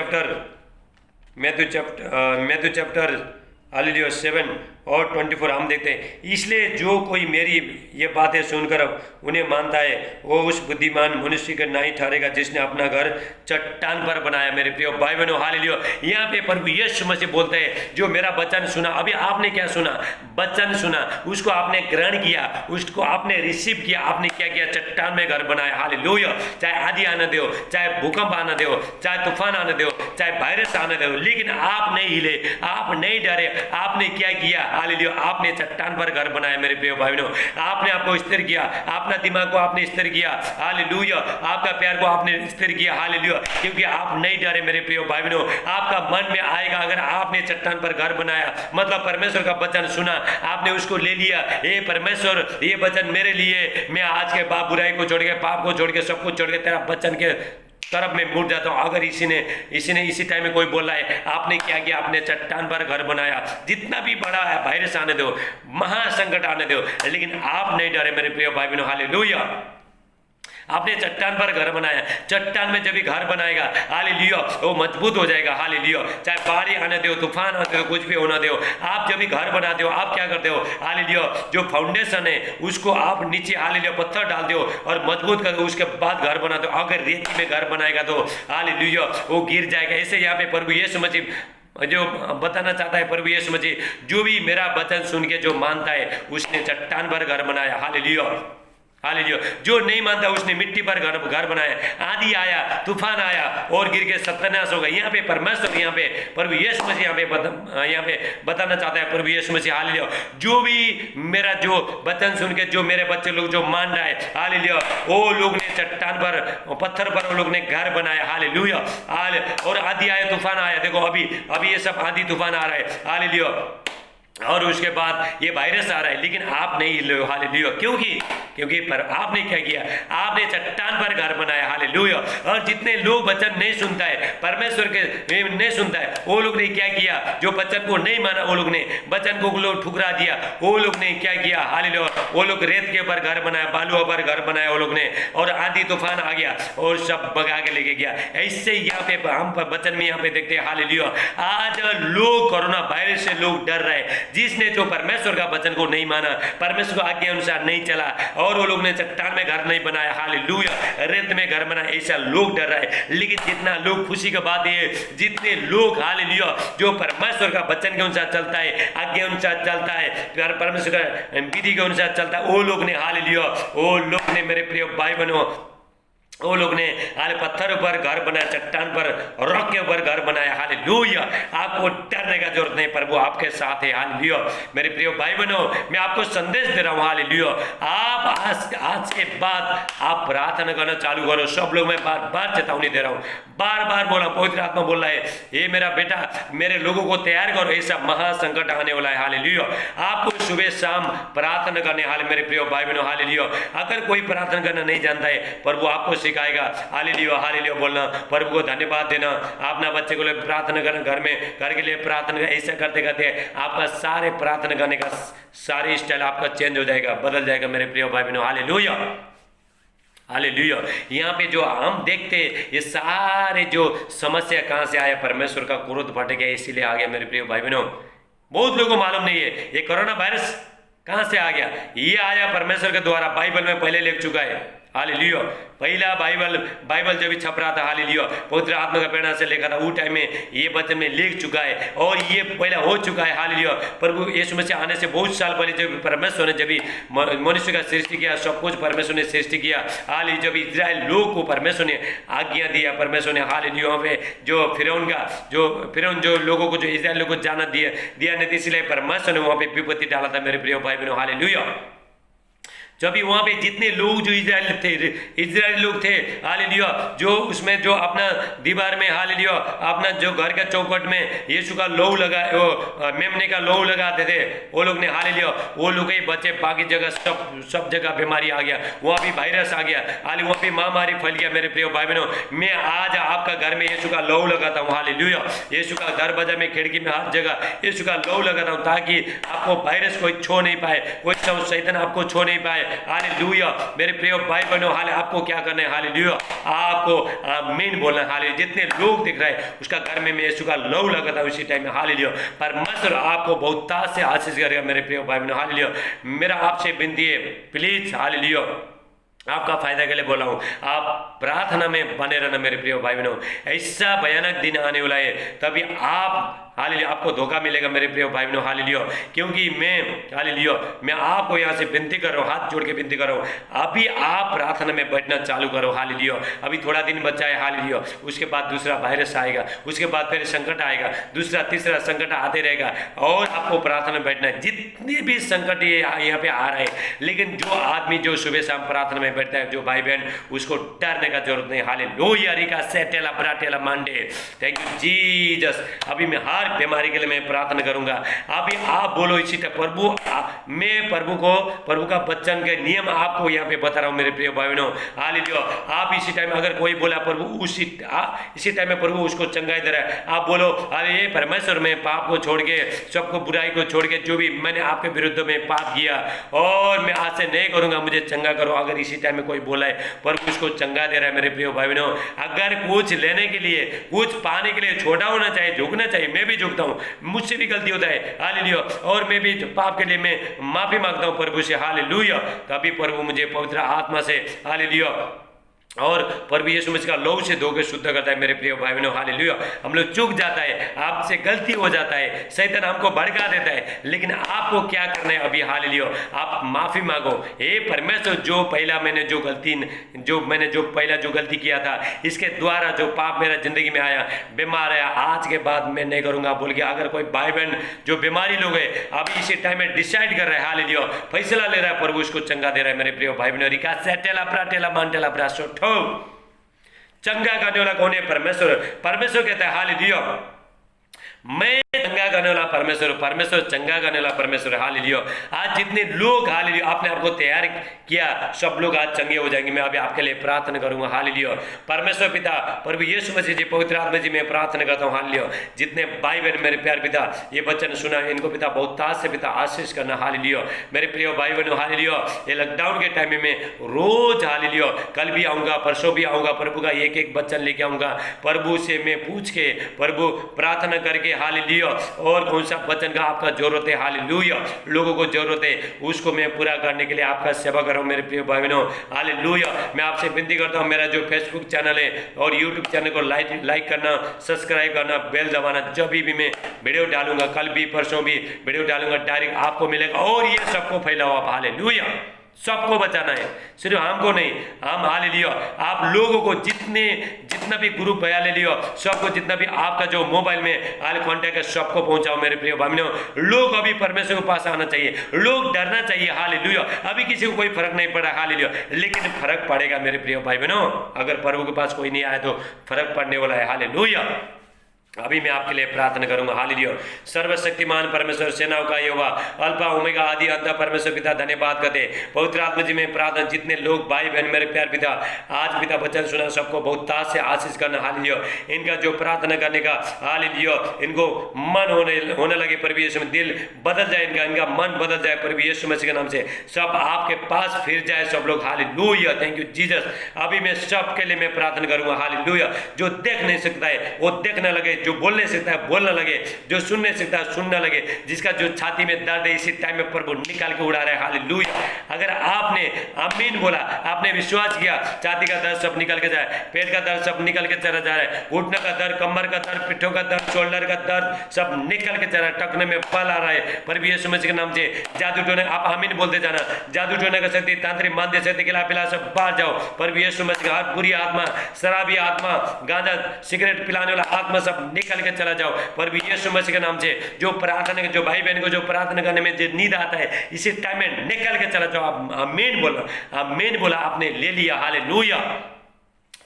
चैप्टर हालेलुया 7 और 24 हम देखते हैं, इसलिए जो कोई मेरी ये बातें सुनकर उन्हें मानता है वो उस बुद्धिमान मनुष्य का नहीं ठहरेगा जिसने अपना घर चट्टान पर बनाया। मेरे प्रिय भाई बहनों, हालेलुया। यहाँ पे प्रभु यीशु मसीह बोलते हैं, जो मेरा वचन सुना। अभी आपने क्या सुना, वचन सुना, उसको आपने ग्रहण किया, उसको आपने रिसीव किया, आपने क्या किया, चट्टान में घर बनाया। हालेलुया। चाहे आंधी आने दो, चाहे भूकंप आने दो, चाहे तूफान आने दो, चाहे वायरस आने दो, लेकिन आप नहीं हिले, आप नहीं डरे। आपने क्या किया, हालेलुया, आपने चट्टान पर घर बनाया। मेरे प्रिय भाई बहनों, आपने आपको स्थिर किया, अपना दिमाग को आपने स्थिर किया। हालेलुया। आपका प्यार को आपने स्थिर किया। हालेलुया। क्योंकि आप नहीं डरे। मेरे प्रिय भाई बहनों, आपका मन में आएगा, अगर आपने चट्टान पर घर बनाया, मतलब परमेश्वर का वचन सुना, आपने उसको ले लिया, ये परमेश्वर ये वचन मेरे लिए, मैं आज के बाद बुराई को छोड़ के, पाप को छोड़ के, सब कुछ छोड़ के तेरा वचन के तरफ में मुड़ जाता हूँ। अगर इसी टाइम में कोई बोला है, आपने क्या किया, आपने चट्टान पर घर बनाया। जितना भी बड़ा है वायरस आने दो, महासंकट आने दो, लेकिन आप नहीं डरे। मेरे प्रिय भाई बहनों, हालेलुया। आपने चट्टान पर घर बनाया। चट्टान में जब भी घर बनाएगा, हालेलुया, वो मजबूत हो जाएगा। हालेलुया। चाहे बाढ़ आने दो, तूफान आने दो, कुछ भी होना दो, आप जब भी घर बनाते हो, आप क्या करते हो, हालेलुया, जो फाउंडेशन है उसको आप नीचे, हालेलुया, पत्थर डाल दो और मजबूत कर दो, उसके बाद घर बनाते हो। अगर रेती में घर बनाएगा तो हालेलुया वो गिर जाएगा। ऐसे यहाँ पे प्रभु यीशु मसीह जो बताना चाहता है, प्रभु यीशु मसीह, जो भी मेरा वचन सुन के जो मानता है उसने चट्टान पर घर बनाया। Hallelujah hallelujah. जो नहीं मानता उसने मिट्टी पर घर बनाया। आंधी आया, तूफान आया और गिर के सत्यानाश हो गया। यहाँ पे परमेश्वर, यहाँ पे प्रभु यीशु मसीह यहाँ पे बताना चाहता है, प्रभु यीशु मसीह, हालेलुया, जो भी मेरा जो वचन सुन के जो मेरे बच्चे लोग जो मान रहा है, हालेलुया, वो लोग ने चट्टान पर, पत्थर पर वो लोग ने घर बनाया। हालेलुया। और आंधी आया, तूफान आया, देखो अभी ये सब आंधी तूफान आ रहा है। हालेलुया। और उसके बाद ये वायरस आ रहा है, लेकिन आप नहीं हिल रहे हो। हालेलुया। क्योंकि पर आपने क्या किया, आपने चट्टान पर घर बनाया। हालेलुया। और जितने लोग वचन नहीं सुनता है, परमेश्वर के नहीं सुनता है, वो लोग ने क्या किया, जो वचन को नहीं माना, वो लोग ने वचन को लोग ठुकरा दिया, वो लोग ने क्या किया, हालेलुया, वो लोग रेत के ऊपर घर बनाया, बालुआ पर घर बनाया वो लोग ने, और आंधी तूफान आ गया और सब भगा के लेके गया। ऐसे यहाँ पे हम वचन में यहाँ पे देखते हैं, हालेलुया, आज लोग कोरोना वायरस से लोग डर रहे हैं। जिसने जो परमेश्वर का वचन को नहीं माना, परमेश्वर को आज्ञा अनुसार नहीं चला, और वो लोग ने चट्टान में घर नहीं बनाया, हालेलुया, रेत में घर बनाया, ऐसा लोग डर रहा है। लेकिन जितना लोग, खुशी का बात है, जितने लोग, हालेलुया, जो परमेश्वर का वचन के अनुसार चलता है, आज्ञा अनुसार चलता है, परमेश्वर का विधि के अनुसार चलता है, वो लोग ने, हालेलुया, वो लोग ने, मेरे प्रिय भाई बहनों, वो लोग ने हाल पत्थर पर घर बनाया, चट्टान पर रॉक के ऊपर घर बनाया। हालेलुया। आपको डरने का जरूरत नहीं, प्रभु आपके साथ है। हालेलुया। मेरे प्रिय भाई बहनों, मैं आपको संदेश दे रहा हूँ। हालेलुया। आप आज के बाद आप प्रार्थना करना चालू करो। सब लोग, मैं बार बार चेतावनी दे रहा हूँ, बार बार बोला, पवित्र आत्मा बोल रहा है, ये मेरा बेटा, मेरे लोगों को तैयार करो, ऐसा महासंकट आने वाला है। हालेलुया। आपको सुबह शाम प्रार्थना करने। हाल मेरे प्रिय भाई बहनों, हालेलुया। अगर कोई प्रार्थना करना नहीं जानता है, प्रभु आपको सिखाएगा। हालेलुया, हालेलुया बोलना, प्रभु को धन्यवाद देना, अपना बच्चे को लिए प्रार्थना करना, घर में घर के लिए प्रार्थना, ऐसा करते करते आपका सारे प्रार्थना करने का सारी स्टाइल आपका चेंज हो जाएगा, बदल जाएगा मेरे प्रिय भाई बहनों। Hallelujah, hallelujah. यहाँ पे जो हम देखते ये सारे जो समस्या कहाँ से आया, परमेश्वर का क्रोध फट गया, इसीलिए आ गया मेरे प्रिय भाई बहनों। बहुत लोगों को मालूम नहीं है ये कोरोना वायरस कहाँ से आ गया। ये आया परमेश्वर के द्वारा, बाइबल में पहले लिख चुका है। हालेलुया। पहला बाइबल जब भी छप रहा था, हालेलुया, पवित्र आत्मा का प्रेरणा से लिखा था, वो टाइम में ये वचन में लिख चुका है और ये पहला हो चुका है। हालेलुया। प्रभु यीशु मसीह आने से बहुत साल पहले जब परमेश्वर ने जब मनुष्य का सृष्टि किया, सब कुछ परमेश्वर ने सृष्टि किया। हालेलुया। जब इजराइल लोग को परमेश्वर ने आज्ञा दिया, परमेश्वर ने, हालेलुया, पे जो फिरौन जो लोगों को, जो इजराइल लोगों को जाना दिया नहीं, इसलिए परमेश्वर ने वहाँ पे विपत्ति डाला था मेरे प्रिय भाई बहनों। हालेलुया। जब भी वहाँ पे जितने लोग जो इजराइली लोग थे, हालेलुया, जो उसमें जो अपना दीवार में, हालेलुया, अपना जो घर का चौखट में यीशु का लहू लगा, वो मेमने का लहू लगाते थे वो लोग ने। हालेलुया। वो लोग ही बचे, बाकी जगह सब जगह बीमारी आ गया, वहाँ भी वायरस आ गया, हाल वहाँ भी महामारी फैल गया मेरे प्रिय भाई बहनों। मैं आज आपका घर में यीशु का लहू लगाता हूँ। हालेलुया। यीशु का दरवाजा में, खिड़की में, हर जगह यीशु का लहू लगाता हूँ, ताकि आपको वायरस कोई छू नहीं पाए, कोई शैतान आपको छू नहीं पाए। हालेलुया। मेरे प्रिय भाई बहनों, हाले आपको क्या करना है, हालेलुया, आपको आमीन बोलना। हाले जितने लोग दिख रहे हैं उसका घर में मैं यीशु का लहू लगाता हूं उसी टाइम में। हालेलुया। परमेश्वर आपको बहुत ताज से आशीष करेगा मेरे प्रिय भाई बहनों। हालेलुया। मेरा आपसे विनती है, प्लीज, हालेलुया, आपका फायदा के लिए बोला हूं, आप प्रार्थना में बने रहना मेरे प्रिय भाई बहनों। ऐसा भयानक दिन आने वाला है, तभी आप, हालेलुया, आपको धोखा मिलेगा मेरे प्रिय भाई बहनों। हालेलुया। क्योंकि मैं आपको यहाँ से विनती कर रहा हूँ, हाथ जोड़ के विनती कर रहा हूँ, अभी आप प्रार्थना में बैठना चालू करो। हालेलुया। अभी थोड़ा दिन बचा है। हालेलुया। उसके बाद दूसरा वायरस आएगा, उसके बाद फिर संकट आएगा, दूसरा तीसरा संकट आते रहेगा और आपको प्रार्थना में बैठना है। जितने भी संकट ये यहाँ पे आ रहे हैं, लेकिन जो आदमी जो सुबह शाम प्रार्थना में बैठता है, जो भाई बहन, उसको डरने का जरूरत नहीं। हालेलुया। रिका सेटेला ब्राटेला मांडे। Thank you Jesus. अभी मैं हर बीमारी के लिए मैं प्रार्थना करूंगा। अभी आप बोलो इसी टाइम, प्रभु, मैं प्रभु का वचन के नियम आपको यहाँ पे बता रहा हूँ मेरे प्रिय भाई बहनों। हालेलुया। आप इसी टाइम, अगर कोई बोला प्रभु इसी टाइम में प्रभु उसको चंगाई दे रहा है, आप बोलो, अरे ये परमेश्वर, में पाप को छोड़ के, सबको बुराई को छोड़ के, जो भी मैंने आपके विरुद्ध में पाप किया और मैं आज से नहीं करूंगा, मुझे चंगा करो। अगर इसी टाइम में कोई बोला है, प्रभु उसको चंगा दे रहा है मेरे प्रिय भाई बहनों। अगर कुछ लेने के लिए, कुछ पाने के लिए छोटा होना चाहिए, झुकना चाहिए। मैं भी झुकता हूँ, मुझसे भी गलती होता है। हालेलुया। और मैं भी पाप के लिए मैं माफी मांगता हूँ प्रभु से। हालेलुया। तभी प्रभु मुझे पवित्र आत्मा से, हालेलुया, और प्रभु यीशु मसीह का लहू से धो के शुद्ध करता है मेरे प्रिय भाई बहनों। हालेलुया। हम लोग चूक जाता है, आपसे गलती हो जाता है, शैतान हमको भड़का देता है, लेकिन आपको क्या करना है अभी? हालेलुया। आप माफी मांगो। हे परमेश्वर, जो मैंने जो गलती किया था, इसके द्वारा जो पाप मेरा जिंदगी में आया, बीमार आया, आज के बाद मैं नहीं करूंगा बोल के अगर कोई भाई बहन जो बीमारी लोग है, अभी इसी टाइम में डिसाइड कर रहा है, हालेलुया, फैसला ले रहा है, प्रभु उसको चंगा दे रहा है मेरे प्रिय भाई बहनों। रिका सेटेला प्राटेला मांटेला ब्रासो। चंगा करने वाला कौन है? परमेश्वर कहता है, हालेलुया, मैं चंगा करने वाला परमेश्वर चंगा करने वाला परमेश्वर। हालेलुया। आज जितने लोग, हालेलुया, आपने आपको तैयार किया, सब लोग आज चंगे हो जाएंगे। मैं अभी आपके लिए प्रार्थना करूंगा। हालेलुया। परमेश्वर पिता, प्रभु यीशु मसीह जी, पवित्र आत्मा जी, मैं प्रार्थना करता हूँ। हालेलुया। जितने भाई बहन मेरे प्यार पिता ये वचन सुना है, इनको पिता बहुत ताज से पिता आशीष करना। हालेलुया। मेरे प्रिय भाई बहनों, हालेलुया, ये लॉकडाउन के टाइम में मैं रोज, हालेलुया, कल भी आऊंगा, परसों भी आऊंगा, प्रभु का एक एक वचन लेके आऊंगा। प्रभु से मैं पूछ के, प्रभु प्रार्थना करके, हालेलुया, और कौन सा वचन का आपका जरूरत है, हालेलुया, लोगों को जरूरत है, उसको मैं पूरा करने के लिए आपका सेवा कर रहा हूं मेरे प्रिय भाई बहनों। हालेलुया। मैं आपसे विनती करता हूं, मेरा जो फेसबुक चैनल है और यूट्यूब चैनल को लाइक करना, सब्सक्राइब करना, बेल दबाना। जब भी मैं वीडियो डालूंगा, कल भी परसों भी वीडियो डालूंगा, डायरेक्ट आपको मिलेगा, और ये सबको फैलाओ आप। हालेलुया। सबको बचाना है, सिर्फ हमको नहीं। हम हालेलुया आप लोगों को जितना भी ग्रुप बया ले लियो, सबको जितना भी आपका जो मोबाइल में आल कॉन्टैक्ट है सबको पहुंचाओ मेरे प्रिय भाइयों। लोग अभी परमेश्वर के पास आना चाहिए, लोग डरना चाहिए। हालेलुया अभी किसी को कोई फर्क नहीं पड़ा, हालेलुया, लेकिन फर्क पड़ेगा मेरे प्रिय भाई बहनों। अगर प्रभु के पास कोई नहीं आया तो फर्क पड़ने वाला है। हालेलुया अभी मैं आपके लिए प्रार्थना करूंगा। हालेलुया सर्वशक्तिमान परमेश्वर सेनाओं का यहोवा अल्फा ओमेगा आदि अंत परमेश्वर पिता धन्यवाद करते पवित्र आत्मा जी में प्रार्थना जितने लोग भाई बहन मेरे प्यार पिता आज पिता वचन सुना सबको बहुत ताज से आशीष करना। हालेलुया इनका जो प्रार्थना करने का हालेलुया इनको मन होने लगे प्रभु यीशु में, दिल बदल जाए इनका मन बदल जाए प्रभु यीशु मसीह के नाम से, सब आपके पास फिर जाए सब लोग। Hallelujah thank you Jesus. अभी मैं सबके लिए मैं प्रार्थना करूंगा। हालेलुया जो देख नहीं सकता है वो देखने लगे, जो बोल नहीं सकता है बोलने लगे, जो सुन नहीं सकता है सुनने लगे, जिसका जो छाती में दर्द है इसी टाइम में प्रभु निकाल के उड़ा रहा है। हालेलुया अगर आपने आमीन बोला, आपने विश्वास किया, छाती का दर्द सब निकल के जाए, पेट का दर्द सब निकल के चला जा रहा है, घुटने का दर्द, कमर का दर्द, पिठों का दर्द, शोल्डर का दर्द सब निकल के चला, टकने में बल आ रहा है प्रभु यीशु मसीह के नाम से। जादू टोने आप आमीन बोलते जाना, जादू टोने का शक्ति, तांत्रिक मानते शक्ति के पिला सब बाहर जाओ प्रभु यीशु मसीह। हर बुरी आत्मा, शराबी आत्मा, गांजा सिगरेट पिलाने वाला आत्मा सब निकल के चला जाओ प्रभु यीशु मसीह के नाम से। जो प्रार्थना जो भाई बहन को जो प्रार्थना करने में जो नींद आता है इसी टाइम में निकल के चला जाओ। आप आमीन बोला, आमीन बोला, आपने ले लिया। Hallelujah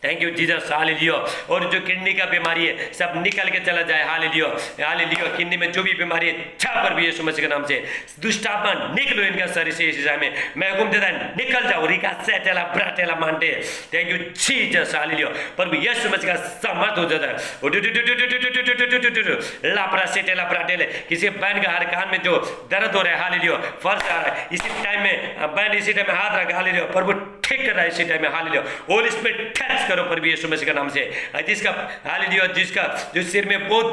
thank you Jesus. Hallelujah और जो किडनी का बीमारी है सब निकल के चला जाए। हालेलुया हालेलुया किडनी में जो भी बीमारी है छा प्रभु यीशु मसीह के नाम से, दुष्ट आत्मा निकलो इनका शरीर से इस समय मैं हुक्म देता है निकल जाओ। रिका सेटेला ब्राटेला मांडे थैंक यू जीसस। हालेलुया प्रभु यीशु मसीह का सामर्थ हो जाता है। लापरा सेटेला ब्राटेले किसी बहन का हर कान में जो दर्द हो रहा है, हालेलुया फर्ज आ रहा है इसी टाइम में बहन इसी टाइम में हाथ रखा, हालेलुया प्रभु ठीक कर रहा है इसी टाइम में। हालेलुया होली स्पिरिट टच करो प्रभु यीशु मसीह के नाम से। जिसका हालेलुया जिसका जो सिर में बहुत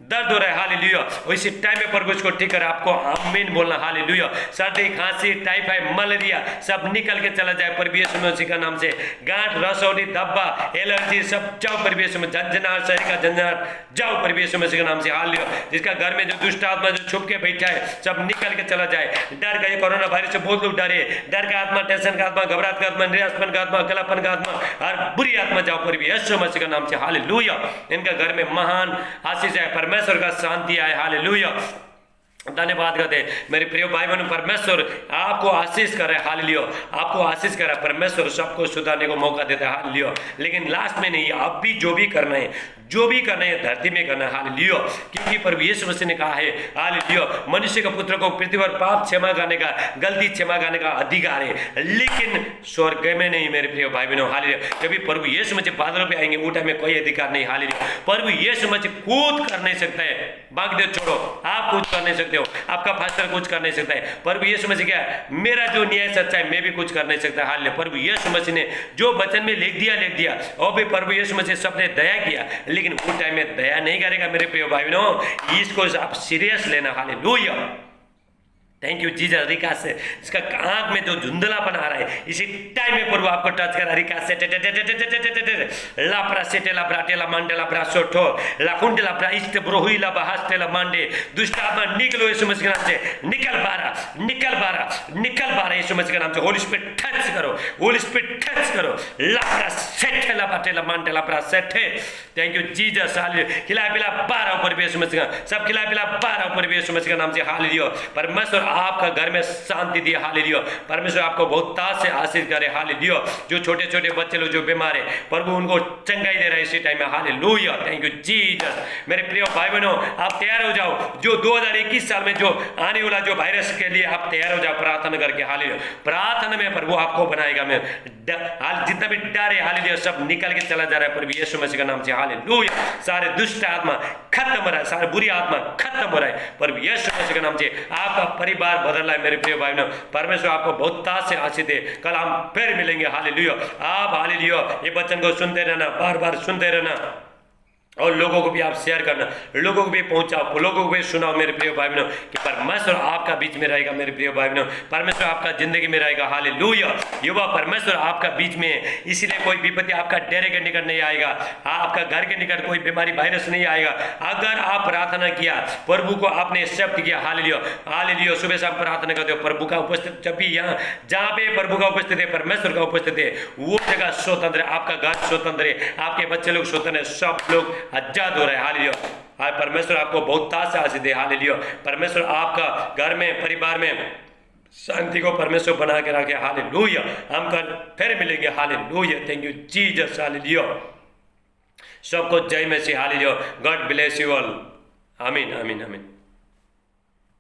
दर्द हो रहा है, हालेलुया इसी टाइम में प्रभु इसको ठीक कर, आपको आमीन बोलना। हालेलुया सर्दी खांसी टाइफाइड मलेरिया सब निकल के चला जाए प्रभु यीशु मसीह के नाम से। गांठ रसौली धब्बा एलर्जी सब जाओ प्रभु यीशु में, झंझनाहट शरीर का झंझनाहट जाओ प्रभु यीशु मसीह के नाम से। हालेलुया जिसका घर में जो दुष्ट आत्मा जो छुप के बैठा है सब निकल के चला जाए। डर का ये कोरोना वायरस से बहुत लोग डरे, डर का आत्मा, टेंशन का आत्मा, घबराहट का आत्मा, निराशपन का आत्मा, अकेलापन का आत्मा, हर बुरी आत्मा जाओ प्रभु यीशु मसीह के नाम से। हालेलुया इनका घर में महान आशीष है, परमेश्वर का शांति आए। हालेलुया धन्यवाद करते मेरे प्रिय भाई बहनों, परमेश्वर आपको आशीष करे। हालेलुया आपको आशीष करे, परमेश्वर सबको सुधारने को मौका देता है। हालेलुया लेकिन लास्ट में नहीं, आप भी जो भी करना है, जो भी करना है धरती में करना है। हालेलुया क्योंकि प्रभु यीशु मसीह ने कहा है हालेलुया मनुष्य का पुत्र को पृथ्वी पर पाप क्षमा करने का, गलती क्षमा करने का अधिकार है, लेकिन स्वर्ग में नहीं मेरे प्रिय भाई बहनों। हालेलुया कभी प्रभु यीशु मसीह बादलों पे आएंगे ऊँट में कोई अधिकार नहीं। हालेलुया प्रभु यीशु मसीह कूद कर नहीं सकता है, बांग दे छोड़ो आप कुछ कर नहीं सकते हो, आपका फास्टर कुछ कर नहीं सकता है। प्रभु यीशु मसीह क्या है, मेरा जो न्याय सच्चा है मैं भी कुछ कर नहीं सकता। हालेलुया प्रभु यीशु मसीह ने जो वचन में लिख दिया और भी प्रभु यीशु मसीह सबने दया किया, लेकिन वो टाइम में दया नहीं करेगा मेरे प्रिय भाई बहनों। इसको आप सीरियस लेना। Hallelujah thank you Jesus. Rica से इसका आंख में जो धुंधलापन आ रहा है इसी टाइम में प्रभु आपको टच करा। रिका से लापरा सेटेला ब्राटेला मांडेला ब्रासोठो लाकुंडेला ब्राइस्ट ब्रोहुइला बहास्टेला मांडे दुष्ट आत्मा निकलो यीशु मसीह के नाम से, निकल बारा निकल बारा निकल बारा यीशु मसीह के नाम से। होली स्पिरिट टच करो, होली स्पिरिट टच करो। लापरा सेटेला ब्राटेला मांडेला ब्रासेटे थैंक यू जीसस। हालेलुया खिला पिला बारा ऊपर यीशु मसीह का, सब खिला पिला बारा ऊपर यीशु मसीह के नाम से। हालेलुया परमेश्वर आपका घर में शांति दिया। हालेलुया परमेश्वर आपको बहुत ताज से आशीष करे। हालेलुया जो छोटे छोटे बच्चे लोग जो बीमार है प्रभु उनको चंगाई दे रहा है इसी टाइम में। Hallelujah thank you Jesus. मेरे प्रिय भाई बहनों आप तैयार हो जाओ, जो 2021 साल में जो आने वाला जो वायरस के लिए आप तैयार हो जाओ प्रार्थना करके। हालेलुया प्रार्थना में प्रभु आपको बनाएगा। मैं जितना भी डर है हालेलुया सब निकल के चला जा रहा है प्रभु यीशु मसीह के नाम से। हालेलुया सारे दुष्ट आत्मा खत्म हो रहा है, सारे बुरी आत्मा खत्म हो रहा है प्रभु यीशु मसीह के नाम से। आपका परिवार बदल रहा है मेरे प्रिय भाई बहनों। परमेश्वर आपको बहुत ताज से आशीष दे। कल हम फिर मिलेंगे। हालेलुया आप हालेलुया ये वचन को सुनते रहना, बार बार सुनते रहना। और लोगों को भी आप शेयर करना, लोगों को भी पहुंचाओ, लोगों को भी सुनाओ मेरे प्रिय भाई बहनों कि परमेश्वर आपका बीच में रहेगा। मेरे प्रिय भाई बहनों, परमेश्वर आपका जिंदगी में रहेगा। हालेलुया। युवा, परमेश्वर आपका बीच में है, इसीलिए कोई विपत्ति आपका डेरे के निकट नहीं आएगा, आपका घर के निकट कोई बीमारी वायरस नहीं आएगा। अगर आप प्रार्थना किया, प्रभु को आपने एक्सेप्ट किया, हालेलुया हालेलुया, सुबह शाम प्रार्थना करते हो, प्रभु का उपस्थित, जब भी यहाँ जहाँ पे प्रभु का उपस्थित है, परमेश्वर का उपस्थित है, वो जगह स्वतंत्र है, आपका घर स्वतंत्र है, आपके बच्चे लोग स्वतंत्र है, सब लोग आजाद हो रहे हैं। हालेलुया। आज परमेश्वर आपको बहुतायत से आशीष दे। हालेलुया। परमेश्वर आपका घर में, परिवार में शांति को परमेश्वर बना के रखे। हालेलुया। हम कल फिर मिलेंगे। Hallelujah. Thank you Jesus. Hallelujah. सबको जय मसीह। Hallelujah. God bless you all. Amen amen आमीन।